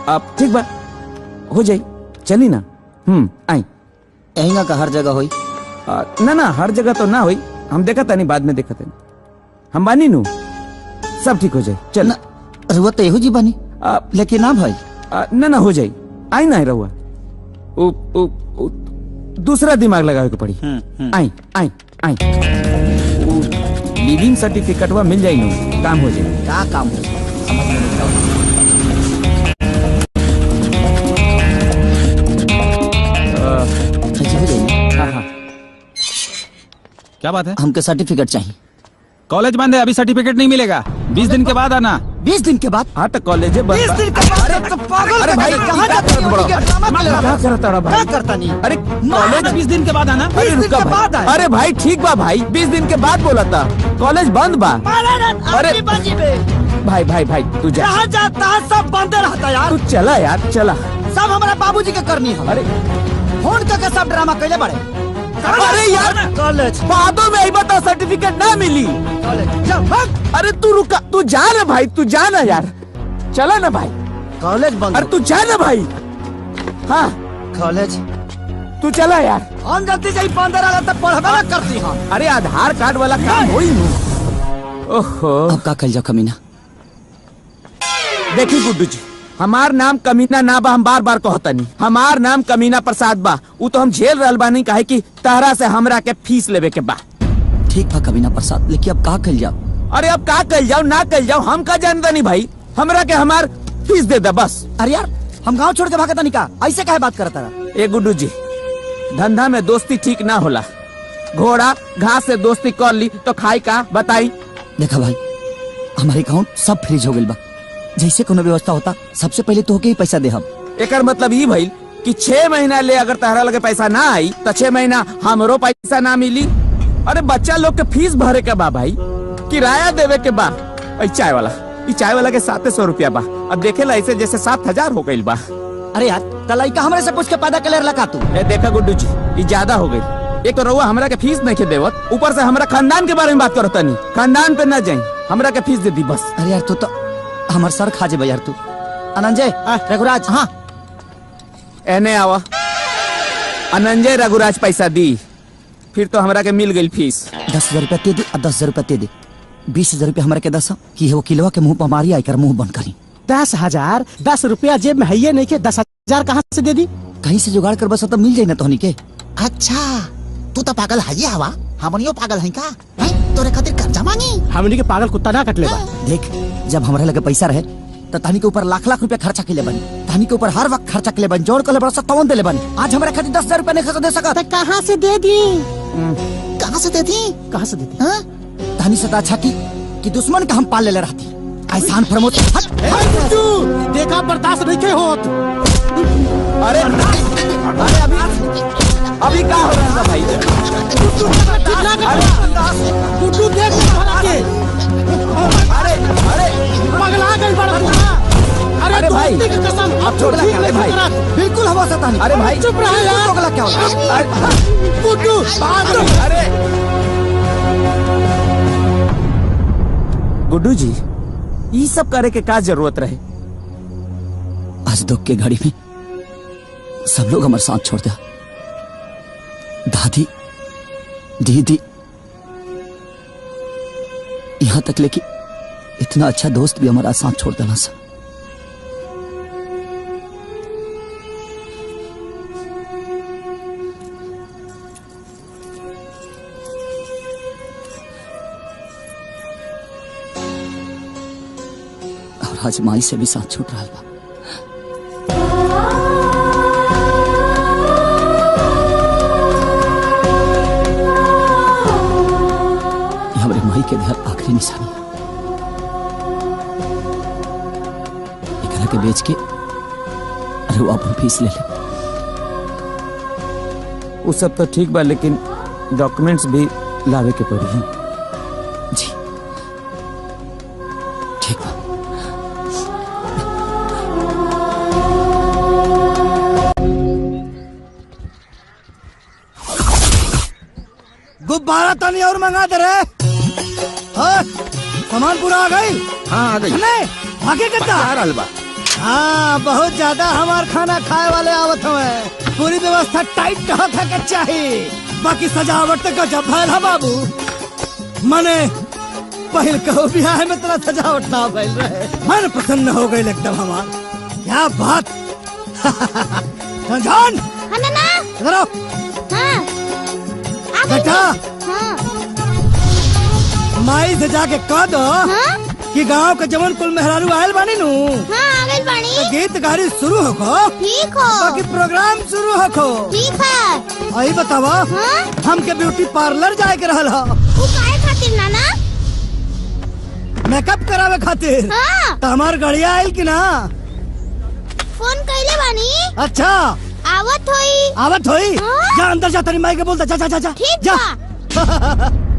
अब ठीक बा, हो जाए, चली ना। आई यही का हर जगह होई। ना ना हर जगह तो ना होई, हम देखा था नहीं, बाद में देखा था। हम बानी नू, सब ठीक हो जाए। चल रहुआ तो यहू जी बानी, लेकिन ना भाई। ना ना हो जाए, आई ना रहुआ, दूसरा दिमाग लगावे के पड़ी। आई आई आई लिविंग सर्टिफिकेट वा मिल जाए नू, काम हो जाए। क्या काम हो? हाँ। क्या बात है? हमके सर्टिफिकेट चाहिए। कॉलेज बंद है, अभी सर्टिफिकेट नहीं मिलेगा। 20 दिन के बाद आना। 20 दिन के बाद? हाँ तो कॉलेज 20 दिन के बाद? अरे पागल! अरे भाई कहाँ जाते हो? क्या करता रहा भाई? क्या करता नहीं? अरे कॉलेज 20 दिन के बाद आना। अरे रुका भाई। अरे भाई ठीक बा भाई, 20 दिन के बाद बोला था, कॉलेज बंद बा। अरे भाई भाई भाई तू जा। जहाँ जाता है सब बंद रहता यार। तू चला यार, चला। सब हमारा बाबूजी के करनी है। अरे फोन करके सब ड्रामा कैले बड़े। अरे यार कॉलेज बादों में आई बता, सर्टिफिकेट ना मिली। अरे तू रुका, तू जा ना भाई, तू जा ना यार, चला ना भाई। कॉलेज बंद। अरे तू जा ना भाई। हाँ कॉलेज तू चला यार। हम जल्दी से 15 तक पढ़बे ना करती हम। अरे आधार कार्ड वाला काम होई नु। ओहो अब का कल जाओ कमीना। देखी गुड्डू जी, हमार नाम कमीना ना बा, हम बार बार कहतनी हमार नाम कमीना प्रसाद बा। उ तो हम झेल रहल बानी काहे कि तहरा से हमरा के फीस लेवे के बा। ठीक बा कमीना प्रसाद, लेकिन अब का कल जाओ। अरे अब का कल जाओ ना कल जाओ हम का जानता नहीं भाई, हमरा के हमार फीस दे दे बस। अरे यार हम गांव छोड़ के भागता नहीं का, ऐसे काहे बात करता रहा। ए गुड्डू जी, धंधा में दोस्ती ठीक ना होला। घोड़ा घास से दोस्ती कर ली तो खाई का बताई। देखा भाई, हमारे अकाउंट सब फ्रीज हो गइल बा। जैसे कोनो व्यवस्था होता सबसे पहले तो होके ही पैसा दे हम। एकर मतलब ये भइल कि 6 महीना ले अगर तहरा लगे पैसा ना आई तो 6 महीना हमरो पैसा ना मिली। अरे बच्चा लोग के फीस भरे के बा भाई, किराया देवे के बा। चाय वाला के 700 रुपया बा। अब देखेला ऐसे जैसे 7000 हो गइल बा। अरे यार तलाइका हमरे से पूछ के पैदा के ले लगा तू। देखा गुड्डू जी, ये ज्यादा हो गई। एक तो रउआ हमरा के फीस नहीं के देवत, ऊपर से हमरा खानदान के बारे में बात करता नहीं। खानदान पे ना जाई, हमरा के फीस दे दी बस। अरे यार तू तो हमार सर खा जे यार तू। अनंजय रघुराज, हाँ एने आवा। अनंजय रघुराज पैसा दी, फिर तो हमरा के मिल गई फीस। 10,000 रुपया दे दे और 10,000 रुपया दे दे। 20,000 रुपया हमारे के दस कि वो किलवा के मुंह पर मारी आकर मुंह बंद करी। 10,000 10 रुपया जेब में है नहीं के 10,000 कहाँ से दे दी? कहीं से जुगाड़ कर बस तो मिल जाए ना तोहनी के। अच्छा तू तो पागल है हवा, हमनियो पागल है का? तोरे खातिर कर्जा मांगी? हमनी के पागल कुत्ता ना कट ले बा। देख जब हमारे लगे पैसा रहे तो तहनी के ऊपर लाख लाख रुपया खर्चा के ले बनी, तहनी के ऊपर हर वक्त खर्चा के ले बनी, जोड़ कर ले बड़ा तवन दे ले बनी। आज हमारे खातिर 10,000 रुपया नहीं दे सका। कहाँ से दे दी? कहाँ से दे दी? कहाँ से दे दी? तहनी से अच्छा की दुश्मन का हम पाल ले रहती। ऐसान प्रमोद देखा बर्दाश्त नहीं के होत। अरे अभी क्या हो रहा है भाई? गुड्डू देख अरे पगला गई बड़ा। अरे भाई कसम अब छोड़ दे भाई, बिल्कुल हवा सता नहीं। अरे भाई चुप रहे यार। पगला क्या होता? गुड्डू अरे गुड्डू जी, ये सब करे के का जरूरत रहे? आज दुख के घड़ी में सब लोग हमारे साथ छोड़ दिया। दादी दीदी यहाँ तक लेके इतना अच्छा दोस्त भी हमारा साथ छोड़ देना सा। और आज माई से भी साथ छूट रहा बा। हमारे माई के घर आखिरी निशानी है। एकरा के बेच के अरे वो अपन फीस ले ले। वो सब तो ठीक बा, लेकिन डॉक्यूमेंट्स भी लावे के पड़ी। जी ठीक बा। गुब्बारा तनी और मंगा दे रे। हाँ, सामान पूरा आ गई? हाँ आ गई। आगे कितना? हलवा। हाँ बहुत ज्यादा हमार खाना खाए वाले आवत हुए। पूरी व्यवस्था टाइट कहाँ था के चाहिए। बाकी सजावट तक जब भैल है बाबू। मने पहल कहो बिहार में तेरा सजावट ना भैल रहे। मन प्रसन्न हो गई एकदम हमार। क्या बात। जान इधर आओ। बेटा माई से जाके कह दो कि गांव के जवन कुल मेहरारू आयल बानी नु। आगल बानी। तो गीत गाड़ी शुरू हो को। ठीक हो। बाकी प्रोग्राम शुरू हो को। ठीक है। आई बतावा हम के ब्यूटी पार्लर जाए के रहल हो। वो काहे खातिर नाना? मेकअप करावे खातिर। तो हमार गड़िया आयल की ना? फोन कैले बानी। अच्छा आवत होई। जा अंदर जा, तेरी माई के बोलता। जा जा जा जा। ठीक जा।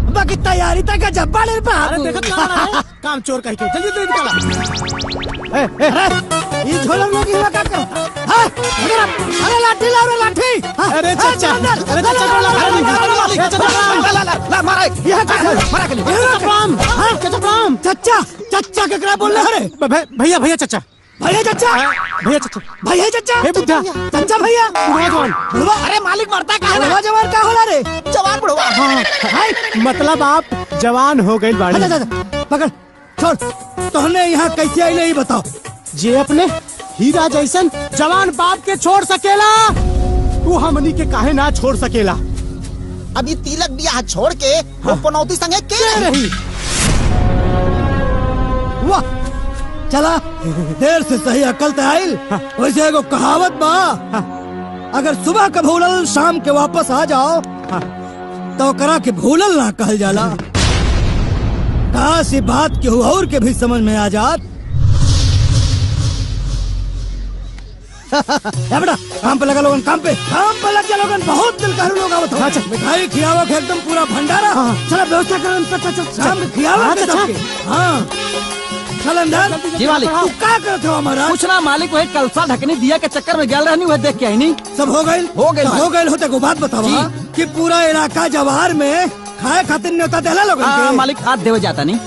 बाकी तैयारी तक जब बाले काम चोर कह के जल्दी जल्दी निकाला। ये झोला लोग यहाँ क्या करता? अरे लाठी लाओ रे लाठी। अरे चाचा, अरे चाचा को ला मारा यहाँ मारा के लिए। चाचा चचा चच्चा केकरा बोल रहे? भैया भैया चाचा भैया चचा, भैया चचा, भैया चचा, हे बुद्धा, चचा भैया, बुढ़वा जवान, बुढ़वा, अरे मालिक मरता कहाँ है? बुढ़वा जवान का होला रे? जवान बुढ़वा। हाय, मतलब आप जवान हो गई बाड़ी। पकड़, छोड़, तोहने यहाँ कैसे आइले ही बताओ। जे अपने हीरा जैसन जवान बाप के छोड़ सकेला, तू हमनी के काहे ना छोड़ सकेला? अभी तिलक बियाह छोड़ के वो पनौती संगे के रही। वाह, चला देर से सही अकल ते आइल। वैसे एगो कहावत बा, अगर सुबह का भूलल शाम के वापस आ जाओ तो करा के भूलल ना कहल जाला। काश ये बात केहू और के भी समझ में आ जात। बेटा काम पे लगा लोगन, काम पे लग जा लोगन। बहुत दिल का लोग आवत हो। मिठाई खियावा के एकदम पूरा भंडारा। चला व्यवस्था करो, शाम में खियावा के सबके। हाँ चल अंदर। जी मालिक। तू क्या करत हो हमारा? कुछ ना मालिक, वही कलसा ढकनी दिया के चक्कर में गया रहनी, वह देख के आई नहीं। सब हो गए? हो गए। हो गए होते को बात बतावा कि पूरा इलाका जवाहर में खाए खातिर न्योता देला लोगन के। मालिक आज देवे जाता नहीं।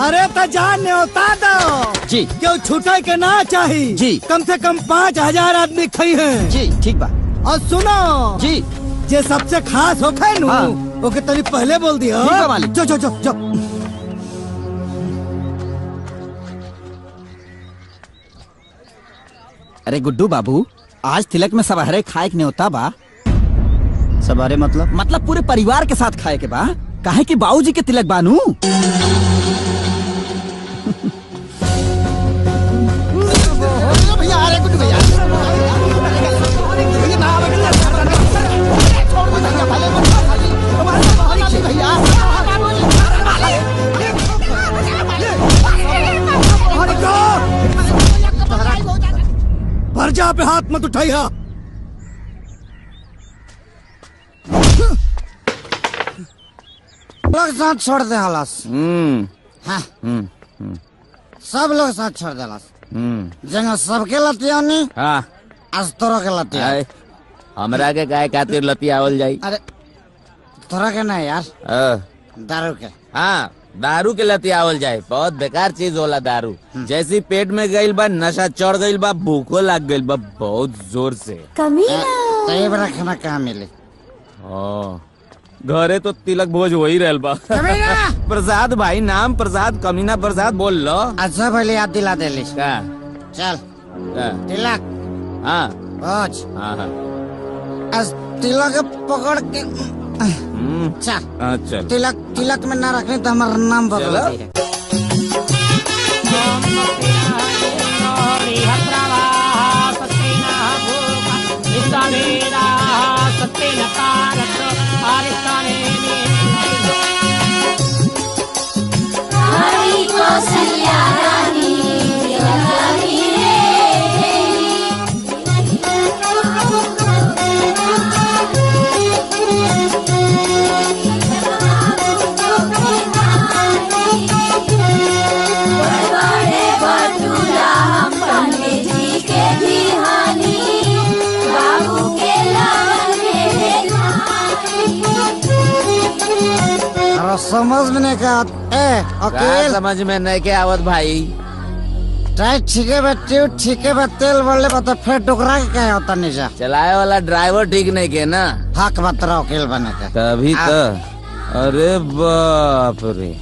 अरे तो जान न्योता दो जी। क्यों छूटे के ना चाहिए जी। कम से कम 5000 आदमी खाई है जी। ठीक बा। और सुनो जी, जे सबसे खास हो खाए नु ओके तनी पहले बोल दिया। ठीक बा मालिक। जो जो जो जो। अरे गुड्डू बाबू, आज तिलक में सबहरे खाए के न्योता बा। सबहरे मतलब पूरे परिवार के साथ खाए के बा। काहे कि बाबूजी के तिलक बानू। भैया, अरे गुड्डू भैया, पर्जा पे हाथ मत उठाइया। लोग साथ छोड़ दे हलास। हाँ। सब लोग साथ छोड़ दे हलास। जगह सबके लतियानी हाँ। आज तोरा के लतिया। हमरा के गाय खातिर लतियावल जाई। अरे तोरा के नहीं यार, दारू के। हाँ, दारू के लतियावल जाए। बहुत बेकार चीज होला दारू। जैसी पेट में गईल बा, नशा चढ़ गईल बा, भूखो लग गईल बा बहुत जोर से। कई बड़ा खाना कहाँ मिले? घरे तो तिलक भोज हो ही रहल बा। प्रसाद भाई, नाम प्रसाद, कमीना प्रसाद बोल लो। अच्छा पहले याद दिला दे ली। का? चल तिलक। हाँ भोज। हाँ। आज तिलक पकड़ के चल। तिलक में ना रखने तो हमारा नाम बदल है। समझ में नहीं का समझ में नहीं के आवत भाई। ठीके बा तेल बोले तो फिर टुकरा के क्या होता नीचा। चलाए वाला ड्राइवर ठीक नहीं के ना। हक बतरा वकील बने के तभी तो। अरे बाप रे।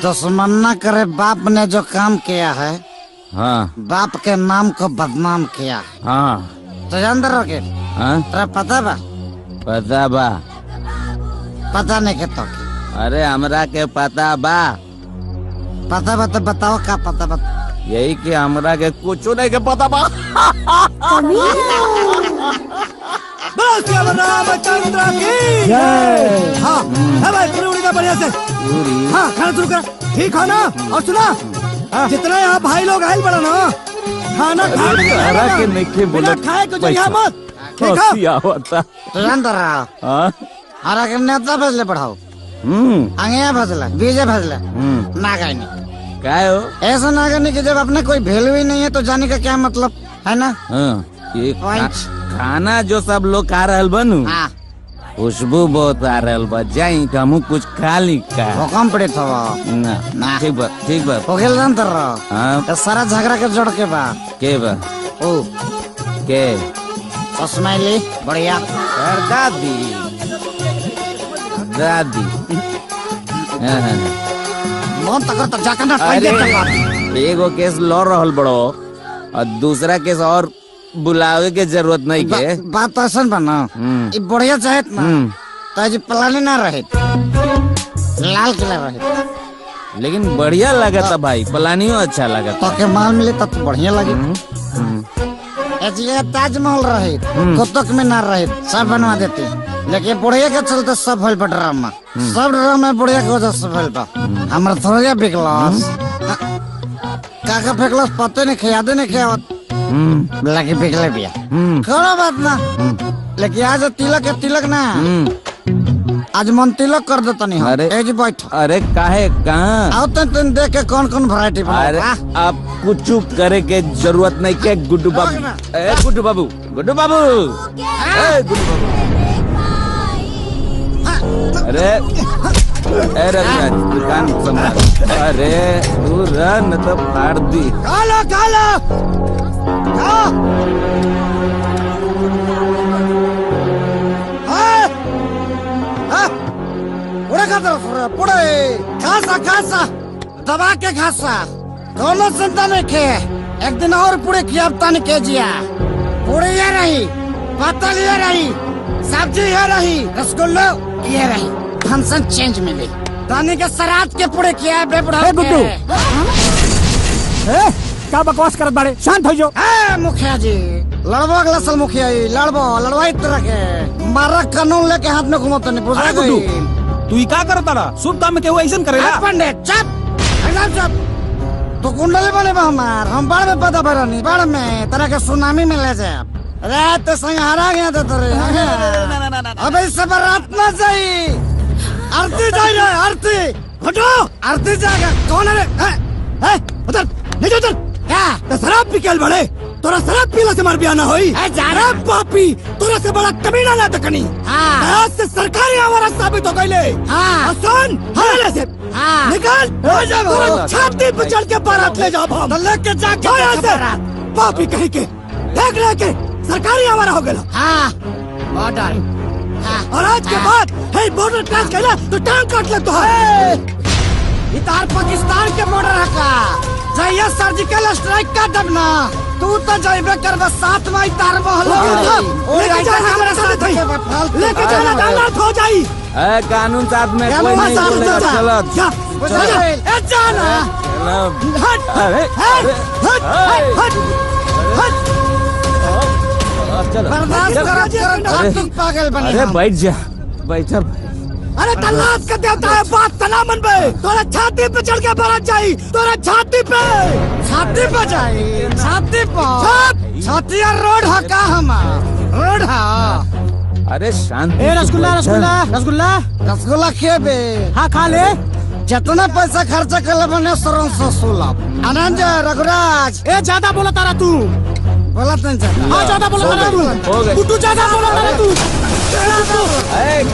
दुश्मन करे बाप ने जो काम किया है, हाँ, बाप के नाम को बदनाम किया। हाँ, तो अंदर रोके। हाँ, पता बा? पता बा। पता नहीं के तो? अरे हमरा के पता बा। पता बा तो बताओ का पता बा? यही कि हमरा के कुछ नहीं के पता बा। हाँ भाई, पूरी उड़ी ना बढ़िया से। हाँ, खाना शुरू कर। ठीक है ना? और सुना, जितना यहाँ भाई लोग आए बड़ा ना, खाना के नहीं बोला खाए कुछ यहाँ मत। तुरंत रहा। हरा के नेता भजले पढ़ाओ। अंगे भजले, बीजे भजले, ना गए नहीं। क्या हो? ऐसा ना करने की जब अपने कोई वैल्यू ही नहीं है तो जाने का क्या मतलब है ना? ये खाना जो सब लोग खा रहल बनू, खुशबू बहुत आ रहल बा, जाई हमू कुछ खा ली का। हुकम पड़े था ना ठीक बा ठीक बा। हो गेल जान तर हाँ सारा झगड़ा के जोड़ के बा के बा ओ के स्माइली बढ़िया दादी दादी मन तक तो जाकर ना अरे एगो केस लड़ रहल बड़ो और दूसरा केस और बुलावे के जरूरत नहीं के। बात तो ऐसा बना ये बढ़िया चाहे ना तो आज प्लान ना रहे लाल किला रहे, लेकिन बढ़िया लगा था भाई, प्लानियो अच्छा लगा था। तो के माल मिले तब तो बढ़िया लगे। ताजमहल रहे कोतक में ना रहे सब बनवा देते, लेकिन बढ़िया के चलते सब भइल बा ड्रामा, सब ड्रामा बढ़िया के वजह से भइल बा। हमरा थोड़ा बिकलस काका फेकलस पते नहीं खियादे नहीं खियावत लगे बिकले बिया कोनो बात ना, लेकिन आज तिलक ना आज मन तिलक कर देता नहीं। अरे एज बैठ। अरे काहे कहाँ आओ तन देख के कौन कौन वैरायटी बना। अरे आप कुछ करे के जरूरत नहीं के गुड्डू बाबू। ए गुड्डू बाबू गुड्डू बाबू ए गुड्डू बाबू। अरे अरे दुकान संभाल। अरे तू रन तो फाड़ दी। कालो पुड़े खासा दबा के खासा दोनों चिंता नहीं खे, एक दिन और पुड़े खियाबता नहीं के जिया। पुड़े ये रही, पतल ये रही, सब्जी ये रही, रसगुल्लो ये रही, फंक्शन चेंज मिली। दानी के सरात के पुड़े किया गुड्डू क्या बकवास करत बाड़े, शांत हो जो। मुखिया जी लड़बो अगला साल मुखिया जी लड़वाई तरह के मारा कानून लेके हाथ में घूमत नहीं बुझा गई। तू ही का करता रहा शुभ काम में केहू ऐसन करेला। पंडित चुप एकदम चुप। तो कुंडली बने बा हमार, हम बाढ़ में पता बरनी बाढ़ में तरह के सुनामी में ले जाए। रात संग हरा गया तो तेरे अबे इस बारात ना जाई आरती जाए रे आरती हटो आरती जाएगा कौन है रे उधर नहीं उधर क्या तो शराब पी के बड़े तोरा शराब पीला से मार बिया ना होई अरे पापी तोरा से बड़ा कमीना ना तकनी आज से सरकारी आवारा साबित हो गईले आसान हले से निकाल हो जा तोरा छाती पे चढ़ के बारात ले जाओ हम लेके जाके पापी कहीं के देख रहे के सरकारी आवारा हो गया ऑर्डर और आज के बाद हे बॉर्डर क्रॉस कैला तो टांग काट ले तो इतार पाकिस्तान के बॉर्डर है का जाइए सर्जिकल स्ट्राइक का दबना तू तो जाइबे करबे साथ में इतार मोहल्ला लेके जा हमारे साथ लेके जाना दालत हो जाई ए कानून साथ में कोई नहीं बोलेगा चलो ए जाना हट अरे हट चलो पागल बने अरे बैठ जा बैठ। अरे तलाश का देवता है बात तना मन बे तोरा छाती पे चढ़ के बारात जाई तोरा छाती पे जाई छाती पे छाती रोड हका हमार रोड हा। अरे शांति ए रसगुल्ला रसगुल्ला रसगुल्ला रसगुल्ला खेबे हाँ खा ले जितना पैसा खर्चा कर बने सरन से सुलभ आनंद रघुराज ए ज्यादा बोला तारा तू बोला तन हाँ ज्यादा बोला तारा तू गुड्डू ज्यादा बोला तारा तू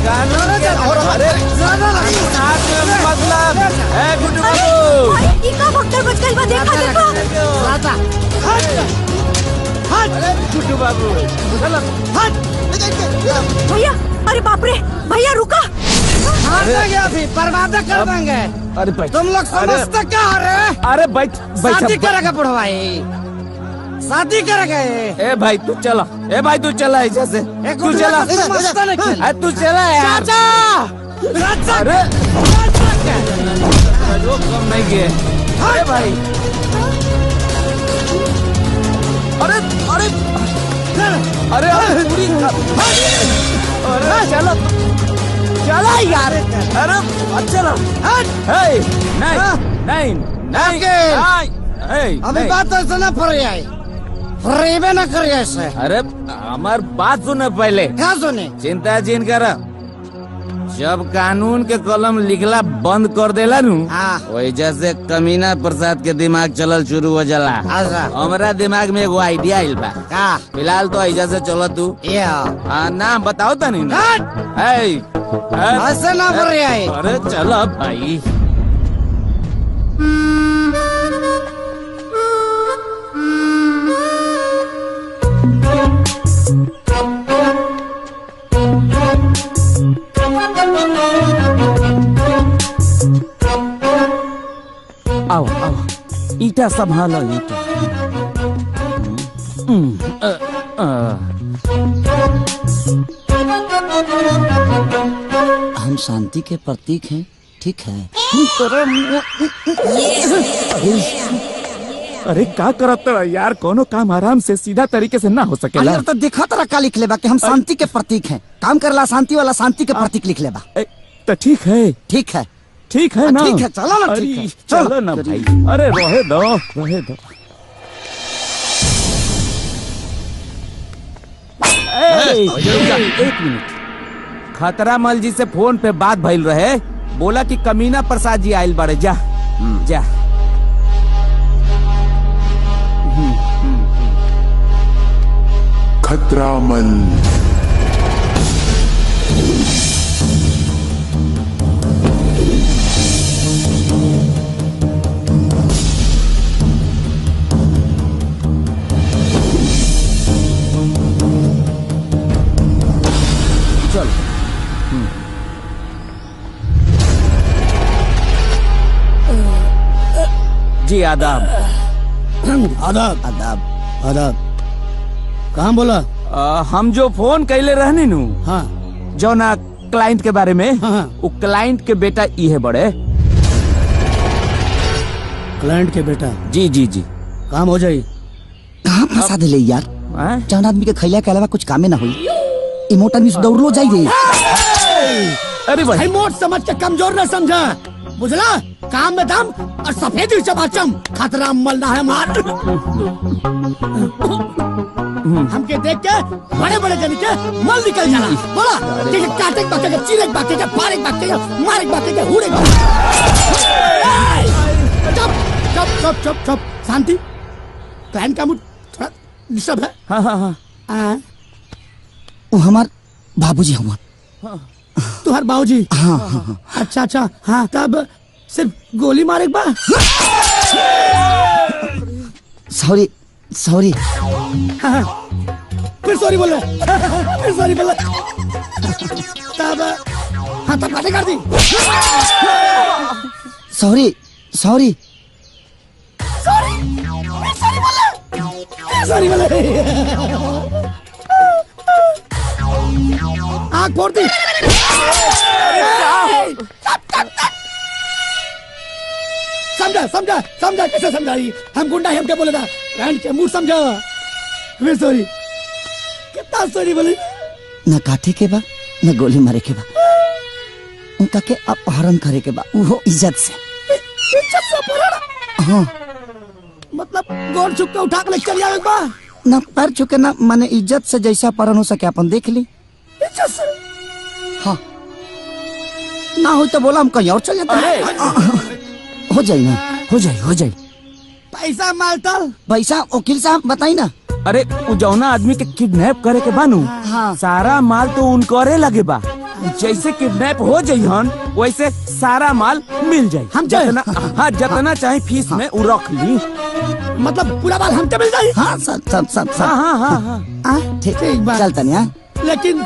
कानून अरे साथ में मतलब गुड्डू बाबू ई का भक्तर बच गइल बा देखा राजा हट गुड्डू बाबू चलो हट भैया अरे बाप रे भैया रुका हार देंगे अभी बर्बाद कर देंगे। अरे भाई तुम लोग समझते क्या रे अरे बैठ शादी करेगा बुढ़वाई शादी करेगा ए भाई तू चला ए भाई तू चला ऐसे तू चला तू चला यार चाचा अरे जो कम नहीं किए अरे भाई अरे अरे अरे अरे पूरी अरे चलो चला यार अरे चलो नहीं अभी बात ऐसा ना पड़ जाए फ्रीबे ना करिए ऐसे। अरे हमार बात सुने पहले क्या सुने चिंता जिन कर जब कानून के कलम लिखला बंद कर देला नु वही जैसे कमीना प्रसाद के दिमाग चलल शुरू हो जाला। हमारा दिमाग में एगो आइडिया आइल बा। फिलहाल तो ऐसा से चलो तू नाम बताओ तनी ना। ऐसे ना बोल रहा है। अरे चलो भाई। आओ आओ ईटा संभालो ईटा। हम शांति के प्रतीक हैं, ठीक है। अरे का करत यार, कोनो काम आराम से सीधा तरीके से ना हो सकेला। यार तो देखा तरह का लिख लेबा कि हम शांति के प्रतीक हैं। काम करला शांति वाला शांति के प्रतीक लिख लेबा। तो ठीक है, ठीक है, ठीक है ना। ठीक है, चलो ना, ठीक है, चलो ना भाई। अरे रहे दो, रहे दो। एक मिनट। खतरा मल जी से फोन पे बात भइल रहे, बोला कि कमीना प्रसाद जी आइल बारे। जा जा। खतरा मल। चल। जी आदाब। आदाब आदाब आदाब। कहाँ बोला? हम जो फोन कैले रहनी नु, हाँ, जो ना क्लाइंट के बारे में, वो क्लाइंट के बेटा ये बड़े। क्लाइंट के बेटा? जी जी जी। काम हो जाये। कहाँ फंसा दिले यार? जौन आदमी के खैला के अलावा कुछ कामे ना हुई। इमोटन मिस दौड़लो जाई रे। अरे भाई मोट समझ के कमजोर न समझा, बुझला? काम में दम और सफेदी चमाचम। खतरा मल ना है मार। हमके देख के बड़े बड़े जन के मल निकल जाला। बोला कि काटे बाके के, चीरे बाके के, फाड़े बाके के, मारे बाके के, हुड़े बाके। चुप चुप चुप चुप चुप। शांति। क्लाइंट का मूड थोड़ा डिस्टर्ब है। हाँ हाँ हाँ। वो हमार बाबूजी हुआ। तुम्हार बाबूजी? हाँ हाँ। अच्छा अच्छा। हाँ, तब सिर्फ गोली मारे बा। Sorry sorry. हाँ, फिर सॉरी बोल रहे, फिर सॉरी बोल रहे। तब हाँ, तब बातें कर दी। सॉरी सॉरी सॉरी सॉरी बोल रहे। आँख फोड़ दी। समझा समझा समझा, कैसे समझाई? हम गुंडा है, हम क्या बोले था? रैंड के मूड समझा। फिर सॉरी। कितना सॉरी बोली? न काटे के बा न गोली मारे के बा, उनका के अपहरण करे के बा, वो इज्जत से। इज्जत से अपहरण? हाँ। मतलब गोड़ छुप के उठा के ले चल जावे बा? न पैर छुके ना, माने इज्जत से जैसा अपहरण हो सके अपन देख ली। इज्जत से? हाँ। ना हो तो बोला हम कहीं और चल जाते। हो जाए ना, हो जाए हो जाए। पैसा मालतल? पैसा वकील साहब बताई ना। अरे जौना आदमी के किडनैप करे के बानू, हाँ, सारा माल तो उनकरे लगे बा। जैसे किडनैप हो जाइहन वैसे सारा माल मिल जाये। हम जितना हाँ जितना चाहे फीस में वो रख ली। मतलब पूरा माल हमके मिल जाये? हाँ सब सब सब सब। हाँ हाँ हाँ। ठीक चलता नहीं। लेकिन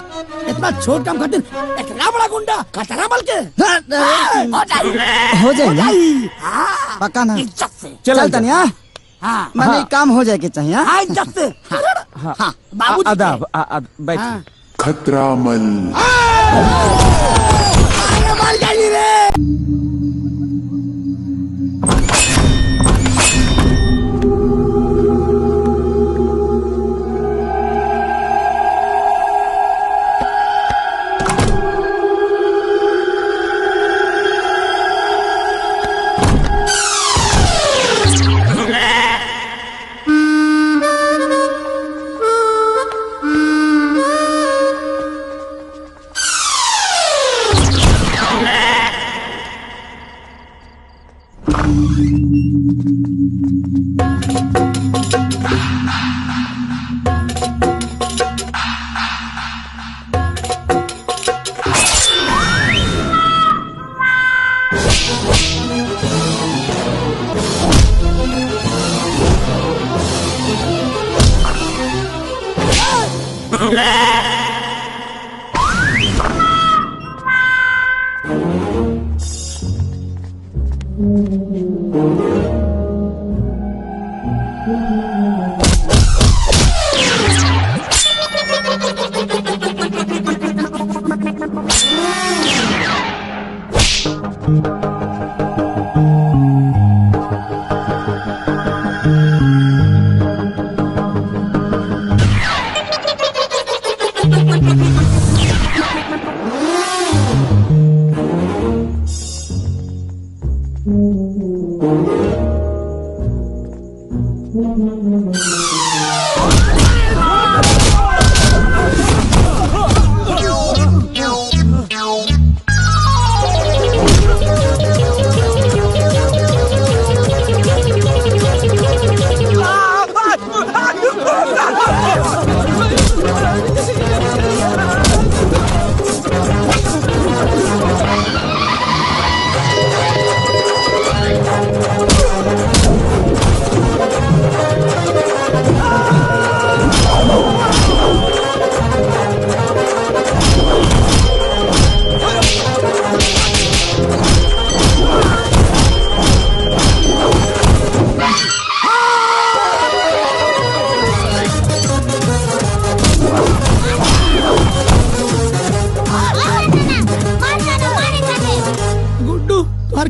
इतना छोट काम खातिर इतना बड़ा गुंडा खतरा मल के हो जाए पक्का ना? चलता नहीं। हाँ, मैंने काम हो जाए के चाहिए। हाँ, इज्जत से। हाँ, बाबूजी आदाब बैठ। खतरा मल। मार जाइए रे।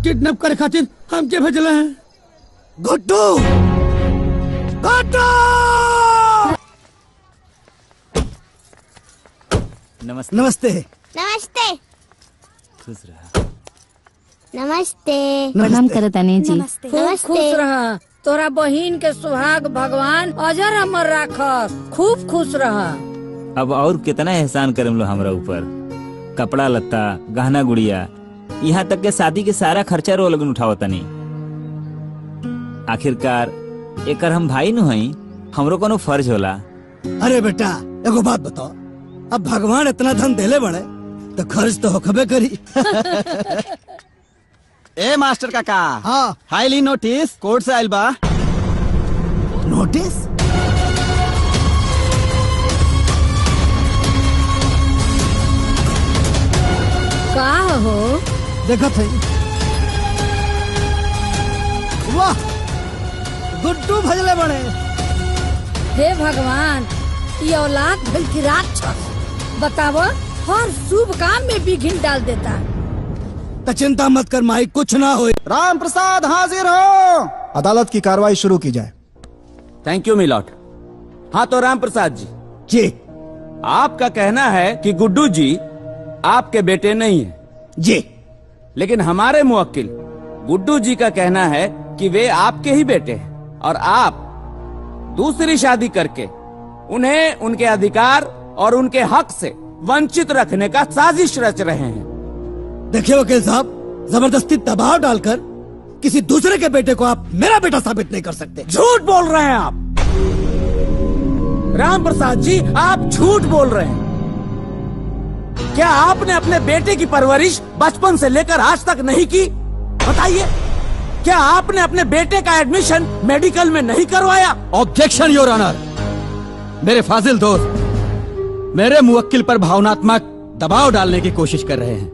किडनैप करे खातिर हमके भेजले हैं। गुड्डू गुड्डू नमस्ते नमस्ते नमस्ते खुश रहा। नमस्ते प्रणाम करतानी जी। नमस्ते। खूब खुश रह। तोरा बहिन के सुहाग भगवान अजर अमर राखस। खूब खुश रह। अब और कितना एहसान करम लो हमरा ऊपर। कपड़ा लत्ता गहना गुड़िया यहाँ तक के शादी के सारा खर्चा रो लगन उठाओ तनी। आखिरकार एकर हम भाई न हई, हमरो कोनो फर्ज होला। अरे बेटा एगो बात बताओ, अब भगवान इतना धन देले बड़े तो खर्च तो होखबे करी। ए मास्टर काका। हाँ हाईली नोटिस कोर्ट से आइल बा। नोटिस? का हो देखा थे। वाह गुड्डू भजले बड़े। हे भगवान, ये औलाद भल की राक्षस बतावो हर शुभ काम में विघ्न डाल देता। तो चिंता मत कर माई, कुछ ना हो। राम प्रसाद हाजिर हो। अदालत की कार्रवाई शुरू की जाए। Thank you milord. हाँ तो राम प्रसाद जी जी, आपका कहना है कि गुड्डू जी आपके बेटे नहीं है जी, लेकिन हमारे मुवक्किल गुड्डू जी का कहना है कि वे आपके ही बेटे हैं और आप दूसरी शादी करके उन्हें उनके अधिकार और उनके हक से वंचित रखने का साजिश रच रहे हैं। देखिए वकील साहब, जबरदस्ती दबाव डालकर किसी दूसरे के बेटे को आप मेरा बेटा साबित नहीं कर सकते। झूठ बोल रहे हैं आप राम प्रसाद जी, आप झूठ बोल रहे हैं। क्या आपने अपने बेटे की परवरिश बचपन से लेकर आज तक नहीं की? बताइए, क्या आपने अपने बेटे का एडमिशन मेडिकल में नहीं करवाया? Objection your honour. मेरे फाजिल दोस्त मेरे मुवक्किल पर भावनात्मक दबाव डालने की कोशिश कर रहे हैं,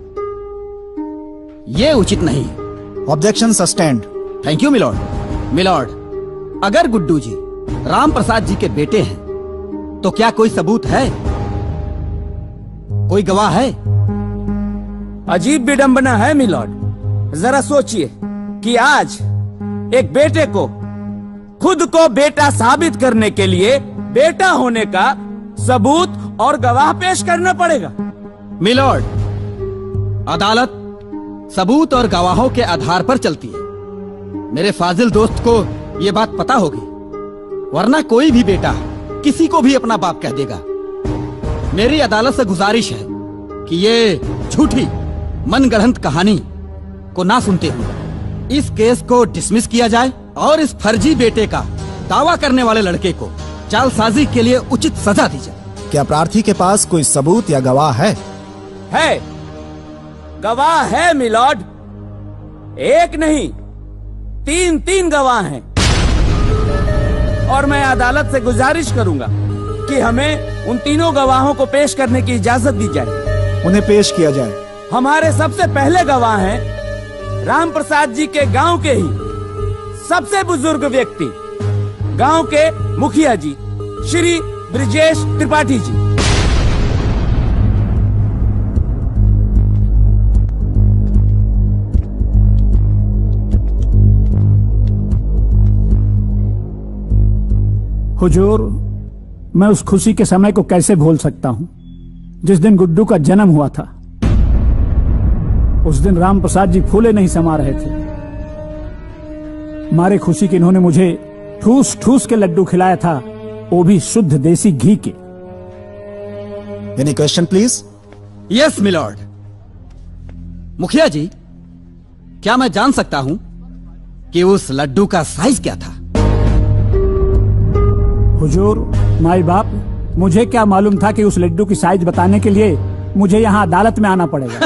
ये उचित नहीं है। Objection sustained. Thank you milord. Milord, अगर गुड्डू जी राम प्रसाद जी के बेटे हैं तो क्या कोई सबूत है, कोई गवाह है? अजीब विडंबना है मिलॉर्ड। जरा सोचिए कि आज एक बेटे को खुद को बेटा साबित करने के लिए बेटा होने का सबूत और गवाह पेश करना पड़ेगा। मिलॉर्ड, अदालत सबूत और गवाहों के आधार पर चलती है। मेरे फाजिल दोस्त को ये बात पता होगी, वरना कोई भी बेटा किसी को भी अपना बाप कह देगा। मेरी अदालत से गुजारिश है कि ये झूठी मनगढ़ंत कहानी को ना सुनते हुए इस केस को डिसमिस किया जाए और इस फर्जी बेटे का दावा करने वाले लड़के को जालसाजी के लिए उचित सजा दी जाए। क्या प्रार्थी के पास कोई सबूत या गवाह है? है, गवाह है मिलॉर्ड। एक नहीं, 3 गवाह हैं। और मैं अदालत से गुजारिश करूंगा कि हमें उन तीनों गवाहों को पेश करने की इजाजत दी जाए। उन्हें पेश किया जाए। हमारे सबसे पहले गवाह हैं राम प्रसाद जी के गांव के ही सबसे बुजुर्ग व्यक्ति, गांव के मुखिया जी श्री ब्रिजेश त्रिपाठी जी। हुजूर, मैं उस खुशी के समय को कैसे भूल सकता हूं जिस दिन गुड्डू का जन्म हुआ था। उस दिन राम प्रसाद जी फूले नहीं समा रहे थे। मारे खुशी के इन्होंने मुझे ठूस ठूस के लड्डू खिलाया था, वो भी शुद्ध देसी घी के। Any question please? Yes milord. मुखिया जी, क्या मैं जान सकता हूं कि उस लड्डू का साइज क्या था? हुजूर, माई बाप, मुझे क्या मालूम था कि उस लड्डू की साइज बताने के लिए मुझे यहाँ अदालत में आना पड़ेगा।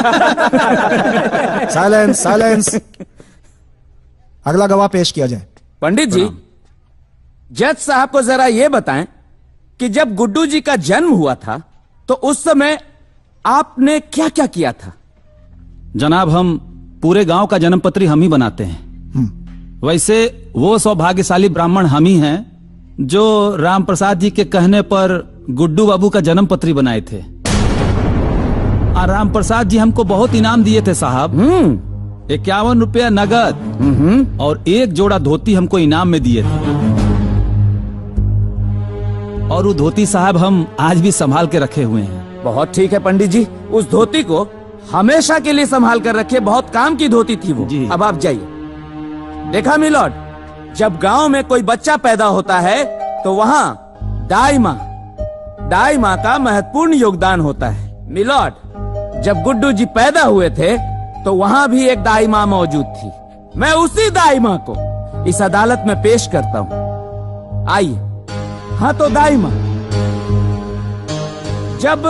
Silence, silence. अगला गवाह पेश किया जाए। पंडित जी, जज साहब को जरा ये बताएं कि जब गुड्डू जी का जन्म हुआ था तो उस समय आपने क्या क्या किया था? जनाब, हम पूरे गांव का जन्मपत्री हम ही बनाते हैं। वैसे वो सौभाग्यशाली ब्राह्मण हम ही हैं जो राम प्रसाद जी के कहने पर गुड्डू बाबू का जन्म पत्री बनाए थे। और राम प्रसाद जी हमको बहुत इनाम दिए थे साहब। 51 रुपया नगद और 1 जोड़ा धोती हमको इनाम में दिए थे। और वो धोती साहब हम आज भी संभाल के रखे हुए हैं। बहुत ठीक है पंडित जी, उस धोती को हमेशा के लिए संभाल कर रखिए। बहुत काम की धोती थी वो। अब आप जाइए। देखा मिलॉर्ड, जब गांव में कोई बच्चा पैदा होता है तो वहां दाई माँ का महत्वपूर्ण योगदान होता है। मिलॉर्ड, जब गुड्डू जी पैदा हुए थे तो वहां भी एक दाई माँ मौजूद थी। मैं उसी दाई माँ को इस अदालत में पेश करता हूँ। आइए। हाँ तो दाई माँ, जब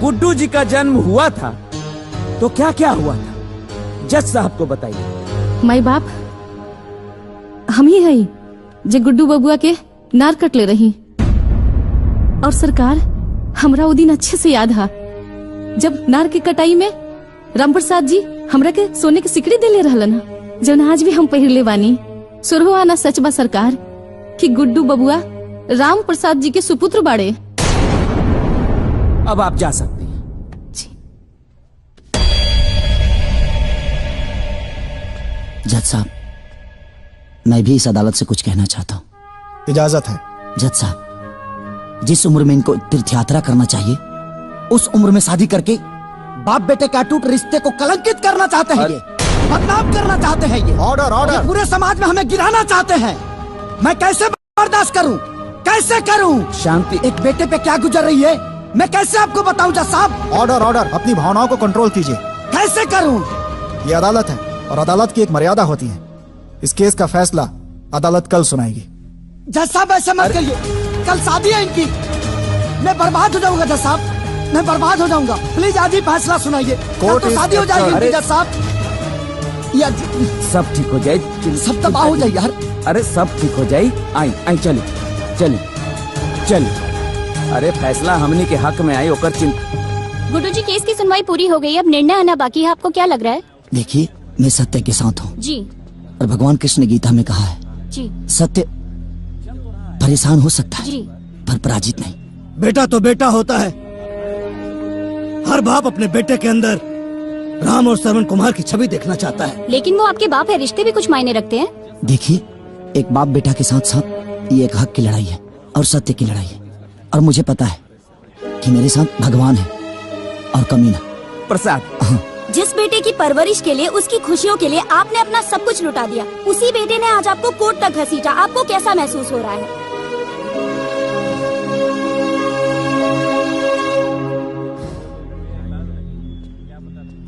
गुड्डू जी का जन्म हुआ था तो क्या क्या हुआ था, जज साहब को बताइए। माई बाप, हम ही है जे गुड्डू बबुआ के नार कट ले रही। और सरकार, हमरा वो दिन अच्छे से याद है जब नार के कटाई में राम प्रसाद जी हमरा के सोने की सिकड़ी दे ले रहलन, जौन आज भी हम पहिरले बानी। सुरहो आना सच बा सरकार कि गुड्डू बबुआ राम प्रसाद जी के सुपुत्र बाड़े। अब आप जा सकते हैं। जज साहब, मैं भी इस अदालत से कुछ कहना चाहता हूँ। इजाजत है। जज साहब, जिस उम्र में इनको तीर्थ यात्रा करना चाहिए उस उम्र में शादी करके बाप बेटे का अटूट रिश्ते को कलंकित करना चाहते हैं, ये बदनाम करना चाहते हैं। ये ऑर्डर, ऑर्डर। पूरे समाज में हमें गिराना चाहते हैं। मैं कैसे बर्दाश्त करूं, कैसे करूं? शांति। एक बेटे पे क्या गुजर रही है मैं कैसे आपको बताऊं जज साहब? Order, order. अपनी भावनाओं को कंट्रोल कीजिए। कैसे करूं? ये अदालत है और अदालत की एक मर्यादा होती है। इस केस का फैसला अदालत कल सुनाएगी। जज साहब, ऐसे मत करिए। कल शादी है इनकी, मैं बर्बाद हो जाऊंगा जज साहब, मैं बर्बाद हो जाऊंगा। प्लीज आज ही फैसला सुनाइए। कल तो शादी हो जाएगी इनकी जज साहब। यार सब ठीक हो जाए, सब तबाह हो जाए यार। अरे सब ठीक हो जाए। आई आई चलिए चलिए चलिए। अरे फैसला हमने के हक में आई, ओकर चिंता। गुड्डू जी, केस की सुनवाई पूरी हो गई, अब निर्णय आना बाकी है। आपको क्या लग रहा है? देखिए, मैं सत्य के साथ हूँ जी। और भगवान कृष्ण ने गीता में कहा है जी, सत्य परेशान हो सकता है जी, पर पराजित नहीं। बेटा तो बेटा होता है। हर बाप अपने बेटे के अंदर राम और श्रवण कुमार की छवि देखना चाहता है। लेकिन वो आपके बाप है, रिश्ते भी कुछ मायने रखते हैं। देखिए, एक बाप बेटा के साथ साथ ये एक हक की लड़ाई है और सत्य की लड़ाई है। और मुझे पता है कि मेरे साथ भगवान है और कमीना प्रसाद। जिस बेटे की परवरिश के लिए, उसकी खुशियों के लिए आपने अपना सब कुछ लुटा दिया, उसी बेटे ने आज आपको कोर्ट तक घसीटा। आपको कैसा महसूस हो रहा है?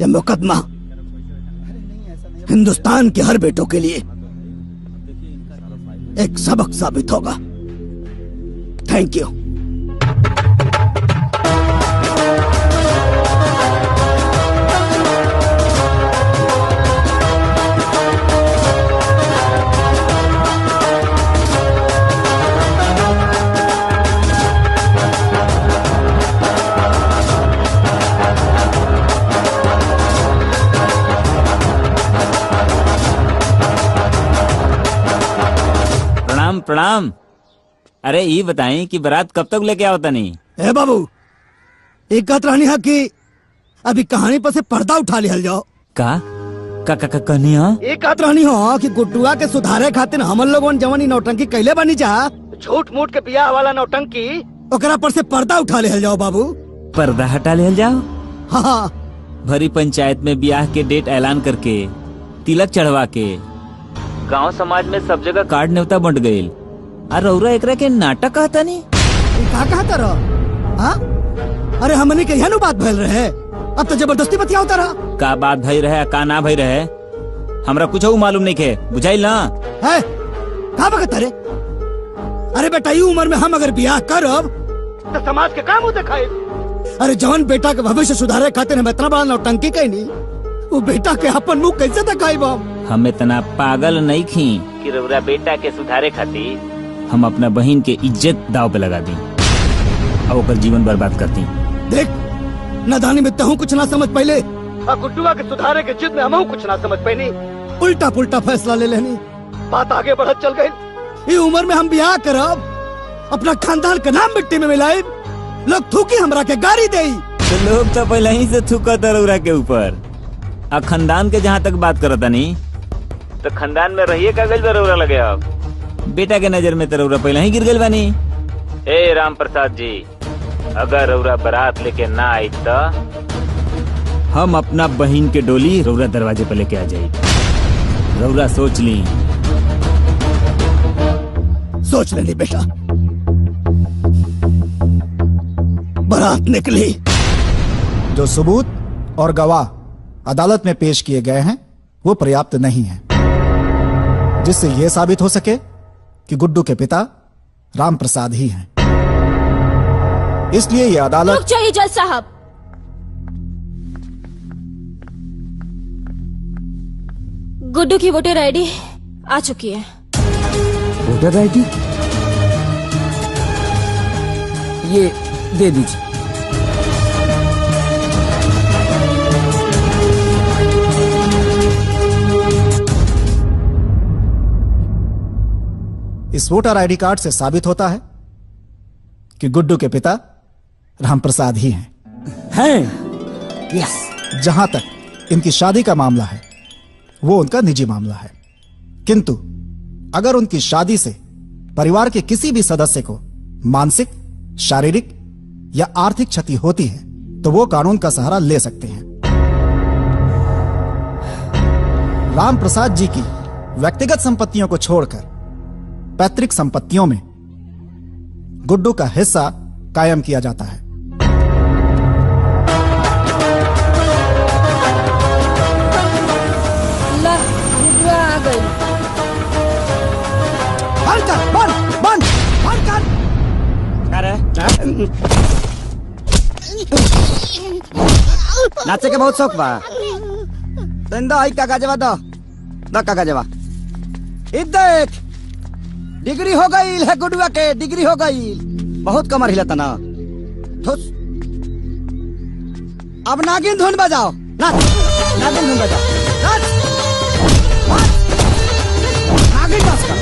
यह मुकदमा हिंदुस्तान के हर बेटों के लिए एक सबक साबित होगा। Thank you. प्रणाम। अरे ये बताएं कि बारात कब तक लेके आओ तनी? ए बाबू, एक बात रहनी है कि अभी कहानी पर से पर्दा उठा लिया जाओ। का कहनी है? एक बात रहनी हो कि गुड्डुआ के सुधारे खातिर हमन लोगन जवानी नौटंकी कैले बनी जा, झूठ मूठ के बियाह वाला नौटंकी, ओकरा पर से पर्दा उठा लिया जाओ बाबू। पर्दा हटा ले जाओ। हाँ, भरी पंचायत में ब्याह के डेट ऐलान करके तिलक चढ़वा के गांव समाज में सब जगह कार्ड न्योता बंट गये। और रौरा एकरा के नाटक कहता नहीं? का कहता रहो? हाँ? अरे हमने के यहाँ बात भैल रहे, अब तो जबरदस्ती बतिया होता रहा। का बात भई रहे का ना भई रहे हमरा कुछ मालूम नहीं के, बुझाइल ना है? का बकत रे? अरे बेटा, ये उम्र में हम अगर ब्याह करब तो समाज के काम होते खाए। अरे जवान बेटा के भविष्य सुधारे खातिर हम इतना बड़ा नौटंकी कहीं नहीं, वो बेटा के अपन मुंह कैसे दिखाई बाप? हम इतना पागल नहीं खी कि रौरा बेटा के सुधारे खातिर हम अपना बहन के इज्जत दाव पे लगा दी और ओकर जीवन बर्बाद कर दी। देख, नादानी में तहु कुछ ना समझ पहले, गुड्डुआ के सुधारे के जिद में हम कुछ ना समझ पाई, उल्टा पुल्टा फैसला ले लेनी, बात आगे बढ़त चल गई। ये उम्र में हम ब्याह करब, अपना खानदान का नाम मिट्टी में मिलाए, लोग थूकी हमरा के गाड़ी दे। तो लोग तो पहले ही से थूकत रौरा के ऊपर। आ खानदान के जहाँ तक बात करता नहीं तो खानदान में रहिए का गल रौरा लगे। अब बेटा के नजर में तो रौरा पहले ही गिर गल बानी। ए राम प्रसाद जी, अगर रौरा बारात लेके ना आई तो हम अपना बहन के डोली रौरा दरवाजे पे लेके आ जाये। रौरा सोच ली। सोच लेनी बेटा। बारात निकली। जो सबूत और गवाह अदालत में पेश किए गए हैं वो पर्याप्त नहीं है, जिससे यह साबित हो सके कि गुड्डू के पिता राम प्रसाद ही हैं। इसलिए यह अदालत। रुक जाइए जज साहब। गुड्डू की वोटर आईडी आ चुकी है। वोटर आईडी ये दे दीजिए। इस वोटर आईडी कार्ड से साबित होता है कि गुड्डू के पिता रामप्रसाद ही हैं। यस। जहां तक इनकी शादी का मामला है वो उनका निजी मामला है, किंतु अगर उनकी शादी से परिवार के किसी भी सदस्य को मानसिक, शारीरिक या आर्थिक क्षति होती है तो वो कानून का सहारा ले सकते हैं। रामप्रसाद जी की व्यक्तिगत संपत्तियों को छोड़कर पैतृक संपत्तियों में गुड्डू का हिस्सा कायम किया जाता है। गुड्डुआ आ गई। बंद कर, बंद कर। नाचे के बहुत शौक बा। दो आई कागजवा दो कागजवा। देख, डिग्री हो गई है गुडुआ के, डिग्री हो गई। बहुत कमर हिलता ना। अब नागिन धुन बजाओ। नागिन धुन बजाओ। नागिन डांस कर।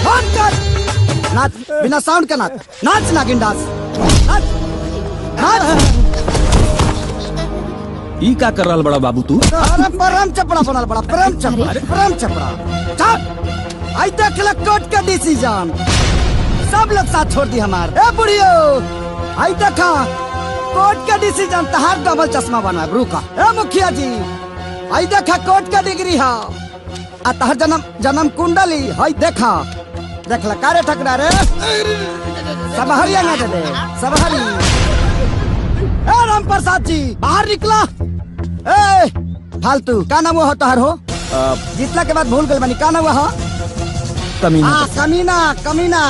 बंद कर। नाच बिना साउंड के नाच। नाच नागिन डांस। ई का कर रहा बड़ा बाबू तू? अरे परम चपड़ा बनल बड़ा, परम चपड़ा। चल आई देख ले कोर्ट का डिसीजन। सब लोग साथ छोड़ दी हमार। ए बुढ़ियो, आई देखा कोर्ट का डिसीजन। तहार डबल चश्मा बना है ब्रू का। ए मुखिया जी, आई देखा कोर्ट का डिग्री है। आ तहार जन्म कुंडली हई देखा। देख ला कारे ठकरा रे। सब हरियाणा दे दे, सब हरी। ए राम प्रसाद जी, बाहर निकला। ए फालतू का नाम हो तहार हो? जितला के बाद भूल गए बनी। का नाम हो? कमीना। कमीना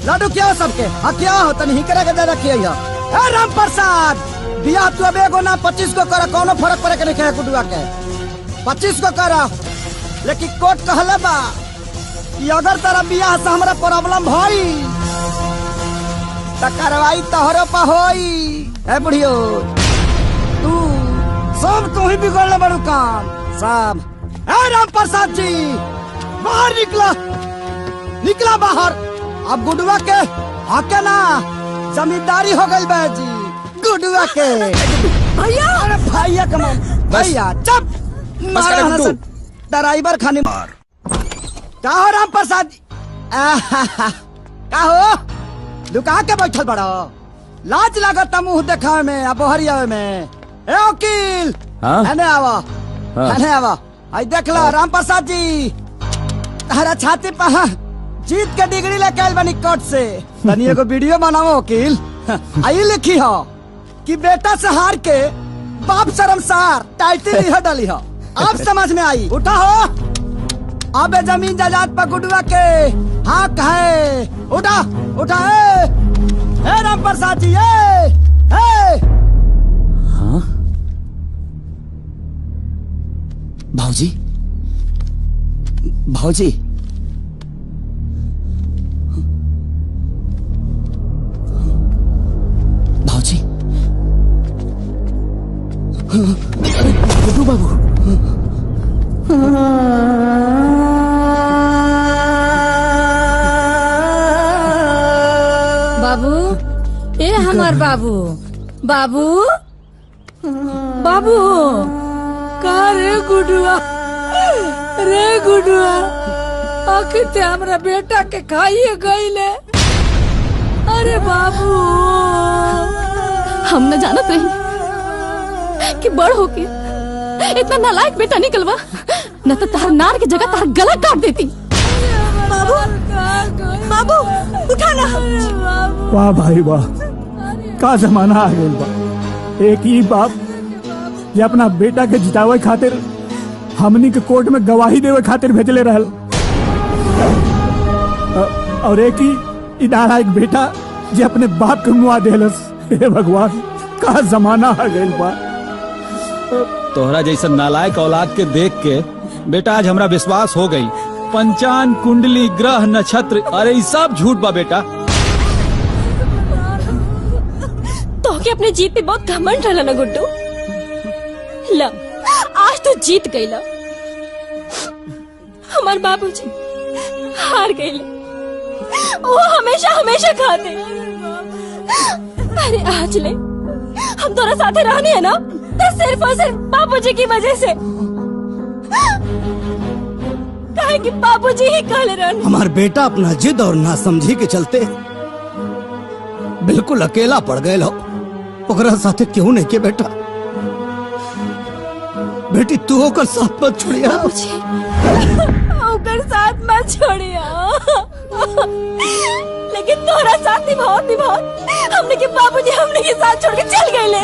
लड्डू क्या हो सबके? हाँ क्या हो? तनी हिकरा के दे रखिए। ए राम प्रसाद, बियाह तू अब एगो ना 25 को करा, कोनो फर्क पड़े के नहीं है गुडुआ के। 25 को करा, लेकिन कोर्ट कहले बा कि अगर तेरा बियाह से हमरा प्रॉब्लम भई त कार्रवाई तोहरो पे होई। ए बुढ़ियो, सब तू ही बिगड़ले बड़ू काम सब। ए राम प्रसाद जी, बाहर निकला बाहर। अब गुडुआ के आके ना जमींदारी हो गई बाजी गुडुआ के। भैया अरे भैया कमान भैया चुप मार ड्राइवर खाने मार। का हो राम प्रसाद का हो लुका के बैठल बड़ा लाज लागत मुंह देखा में अब हरिया में। ए वकील हने आवा हने आवा आई देख ला राम प्रसाद जी तारा छाती पर जीत के डिग्री लेके आइल बनी कोर्ट से। तनी एगो वीडियो बनाओ वकील। आई लिखी हो कि बेटा से हार के बाप शर्मसार टाइटल लिह डाली हो। अब समझ में आई। उठा हो अब जमीन जायदाद पर गुडुआ के हक है। उठा उठा ए राम प्रसाद जी भाऊजी भाऊजी भाऊजी गुड्डू बाबू बाबू ए हमार बाबू बाबू बाबू का रे गुडुआ आखिर हमरा बेटा के खाइए गईले। अरे बाबू हम न जानत रही कि बड़ होके इतना नालायक बेटा निकलवा, न तो तार नार की जगह तार गला काट देती। बाबू बाबू उठाना। वाह भाई वाह का जमाना आ गया बा। एक ही बाप ये अपना बेटा के जितावे खातिर हमनी के कोर्ट में गवाही देवे खातिर भेजले रहल और एक ही इदारा एक बेटा जे अपने बाप के मुआ देलस। हे भगवान का जमाना आ गया बा। तोहरा जैसा नालायक औलाद के देख के बेटा आज हमरा विश्वास हो गई। पंचांग कुंडली ग्रह नक्षत्र अरे ये सब झूठ बा बेटा। तो के अपने जीत पे बहुत घमंड रहला ना गुड्डू। ला आज तो जीत गईला। हमार बाबूजी हार गईले। वो हमेशा हमेशा खाते। अरे आज ले हम दोनों साथे रहनी है ना तो सिर्फ और सिर्फ बाबूजी की वजह से। काहे कि बाबूजी ही कहले रहनी। हमार बेटा अपना जिद और नासमझी के चलते बिल्कुल अकेला पड़ गए हो। ओकरा साथे क्यों नहीं के बेटा? बेटी तू ओकर साथ मत छोड़िया। ओकर साथ मत छोड़िया। लेकिन तोरा साथ निभाओ हमने के बाबूजी हमने के साथ छोड़ के चल गए ले।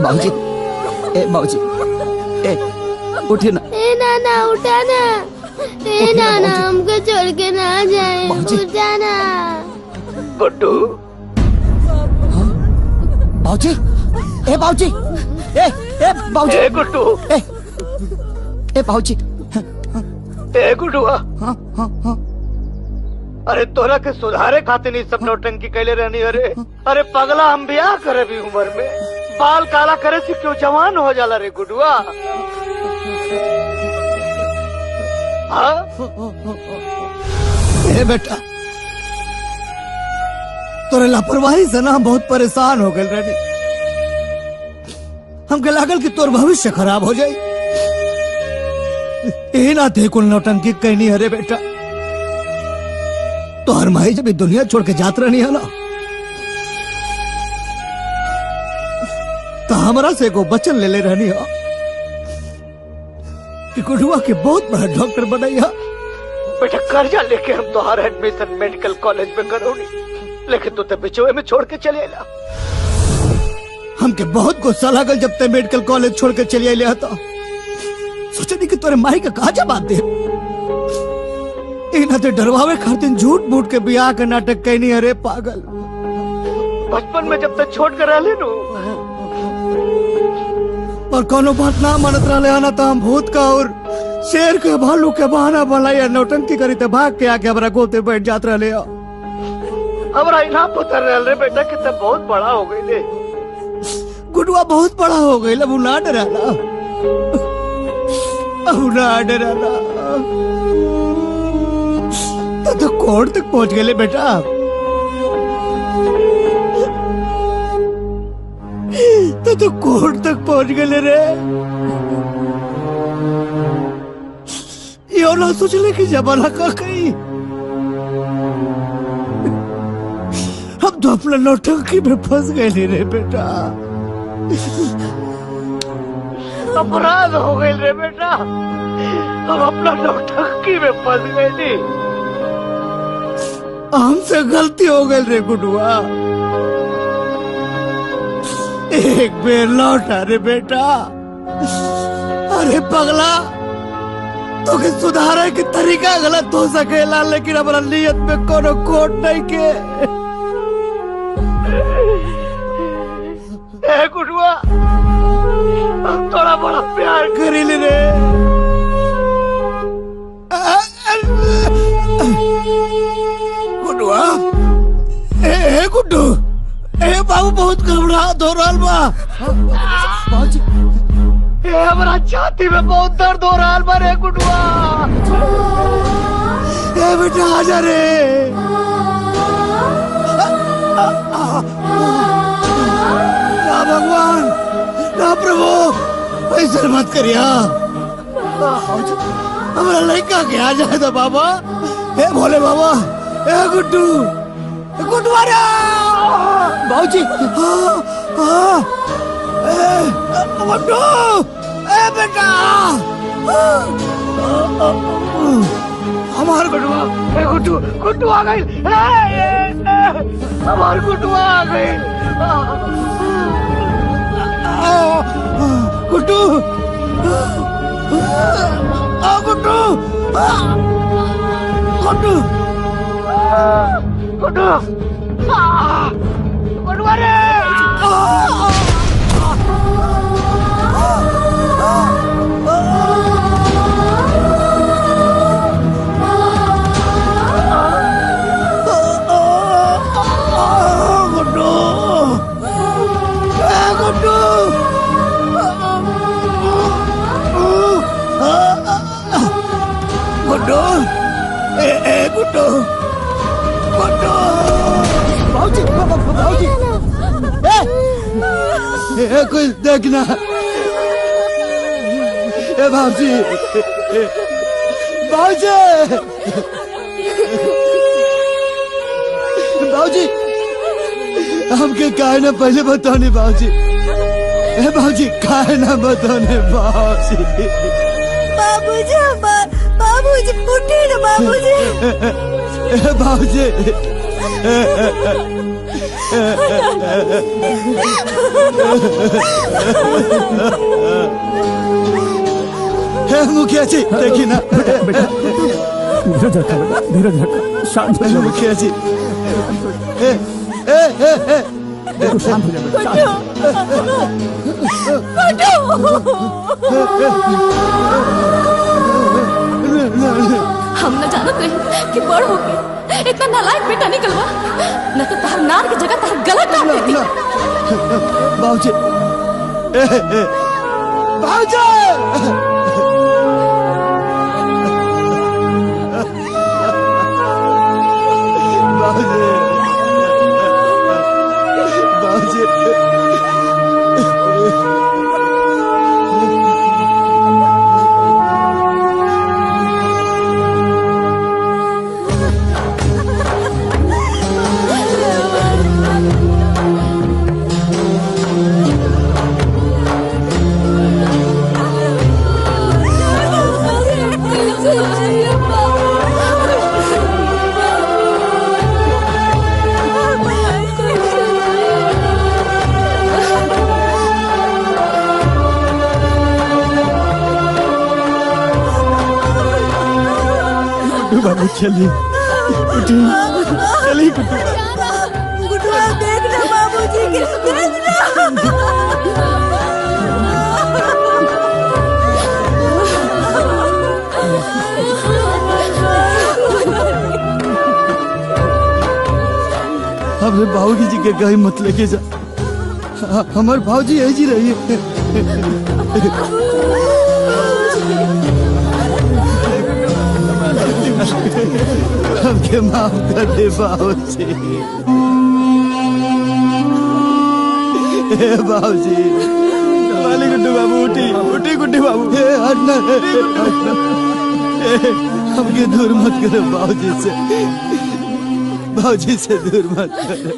बाबूजी ए बाबूजी ए उठे ना। ए नाना उठा ना। ए नाना हमको छोड़ के ना जाए। उठा ना गुड्डू। बाबूजी ए बाबूजी ए बाबूजी ए गुड्डू ए बाबूजी ए गुड्डुआ। अरे तोरा के सुधारे खातिर नहीं सब नौटंकी कैले रहनी। अरे पगला हम ब्याह करे भी उम्र में बाल काला करे से क्यों जवान हो जाला रे गुड्डुआ। ए बेटा तोरे लापरवाही से ना हम बहुत परेशान हो गए रेडी। हमके लागल कि तोर भविष्य खराब हो जाए। यही ना थे कुल नौटंकी कहनी हरे बेटा। तो हर माई जब दुनिया छोड़ के जात रहनी है ना तो हमारा से को वचन ले रहनी है कि गुडुआ के बहुत बड़ा डॉक्टर बनैया। बेटा कर्जा लेके हम तुम्हारा एडमिशन मेडिकल कॉलेज में करोगी, लेकिन तू तो बिचौए में छोड़ के चले आया। हमके बहुत गुस्सा लागल जब ते मेडिकल कॉलेज छोड़ के चले आया था। सोचनी कि तोरे माई का कहा जवाब दे। इना ते डरवावे खातिर झूठ मूठ के बियाह का नाटक कहनी। अरे पागल बचपन में जब तक छोड़ कर रह लेनू और कोनो बात ना मानत रहे ना तो हम भूत का और शेर के भालू के बहाना बनाया नौटंकी करी तो भाग के आके हमारा गोते बैठ जात रहे। हमारा इनाम पुत्र रहे बेटा कि तब बहुत बड़ा हो गई ले। गुडुआ बहुत बड़ा हो गई लब ना डरा ना डराना। तो कोर्ट तक पहुंच गए बेटा। तो कोर्ट तक पहुंच गए रे। यो ना सोचले कि जमाना का कहीं हम तो अपना नौटंकी में फंस गए रे बेटा। अपराध हो गए रे बेटा, हम अपना नौटंकी में फंस गए थे। हमसे गलती हो गई रे गुडुआ। एक बेर लौटा रे बेटा। अरे पगला, तो के सुधारे की तरीका गलत हो सकेला, लेकिन हमारा नियत में कोनो खोट नहीं के। ए गुडुआ, हम थोड़ा बड़ा प्यार करी ले रे। गुडुआ, ए गुड्डू, ए बाबू बहुत घबराहट हो रहा बा। ए हमारा छाती में बहुत दर्द हो रहा बा रे गुडुआ। ए बेटा आजा रे। ना भगवान, ना प्रभु, ऐसा मत करिया। हमारा लड़का के आ जाए तो बाबा। ए भोले बाबा, ए गुड्डू, गुड्डू रे। बाबूजी, गुड्डू, ए बेटा, हमार गुड्डू, ए गुड्डू, गुड्डू आ गई। हमार गुड्डू आ गई। गुड्डू, गुड्डू, गुड्डू, गुड्डू, गुड्डू रे। गुड्डू, ए गुड्डू, गुड्डू, बाबूजी, बाबूजी, ए कोई देखना। ए बाबूजी, बाबूजी, बाबूजी, हमके काहे ना पहले बताने बाबूजी। ए बाबूजी, काहे ना बताने बाबूजी। बाबूजी, बाबूजी उठे ना बाबूजी। बाबूजी, मुखिया जी देखिए ना। धीरज रखा बेटा, धीरज रखा, शांत हो जा मुखिया जी। देखो शांत हो जा बेटा। हम न जानत रही कि बड़ होके इतना नालायक बेटा निकलवा, न तो तार नार की जगह तार गला काट देती। बाबूजी, बाबूजी, बाबू चलिए, उठिए, चलिए गुड्डू। गुड्डू देखना बाबूजी के, देखना। हमें बाबूजी जी के कहीं मत लेके जा। हमारे बाबूजी यही जी रही है। हमके माफ कर दे बाबूजी। हे बाबूजी। वाली गुड्डू बाबू उठी उठी गुड्डू बाबू। हे हटना हमके दूर मत करो बाबूजी से दूर मत करो।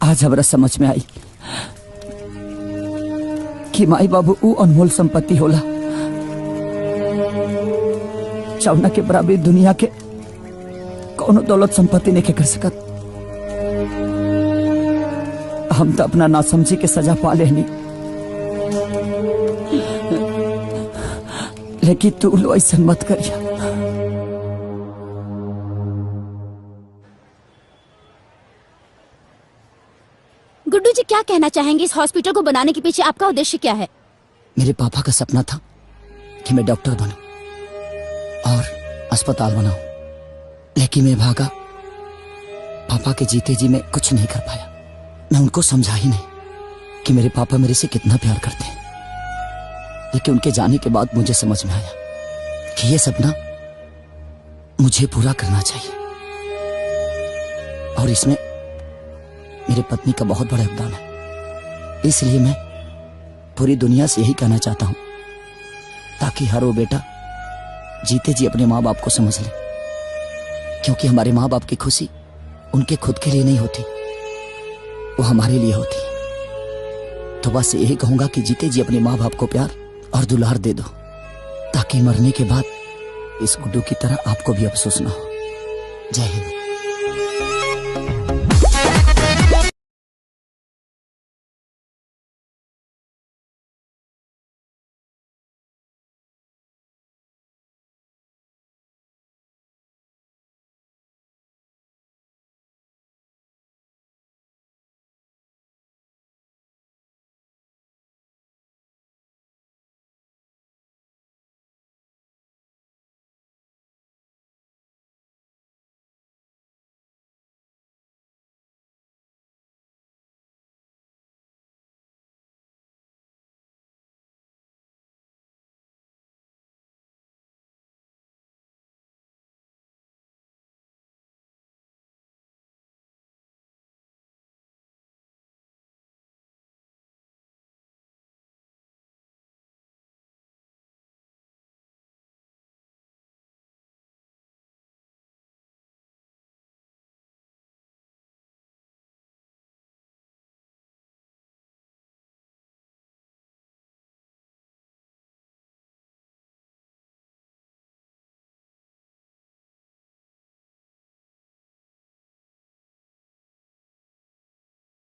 आज हमरा समझ में आई कि माई बाबू ऊ अनमोल संपत्ति होला जौना के बराबरी दुनिया के कोनो दौलत संपत्ति नहीं कर सकत। हम तो अपना नासमझी के सजा पा लेनी, लेकिन तू लो ऐसा मत करिया। गुड्डू जी क्या कहना चाहेंगे? इस हॉस्पिटल को बनाने के पीछे आपका उद्देश्य क्या है? मेरे पापा का सपना था कि मैं डॉक्टर बनूं और अस्पताल बनाऊं, लेकिन मैं भागा पापा के जीते जी मैं कुछ नहीं कर पाया। मैं उनको समझा ही नहीं कि मेरे पापा मेरे से कितना प्यार करते हैं। लेकिन उनके जाने के बाद मुझे समझ में आया कि ये सपना मुझे पूरा करना चाहिए, और इसमें मेरे पत्नी का बहुत बड़ा योगदान है। इसलिए मैं पूरी दुनिया से यही कहना चाहता हूं, ताकि हर वो बेटा जीते जी अपने माँ बाप को समझ ले, क्योंकि हमारे माँ बाप की खुशी उनके खुद के लिए नहीं होती, वो हमारे लिए होती है। तो बस यही कहूंगा कि जीते जी अपने माँ बाप को प्यार और दुलार दे दो, ताकि मरने के बाद इस गुड्डू की तरह आपको भी अफसोस ना हो। जय हिंद।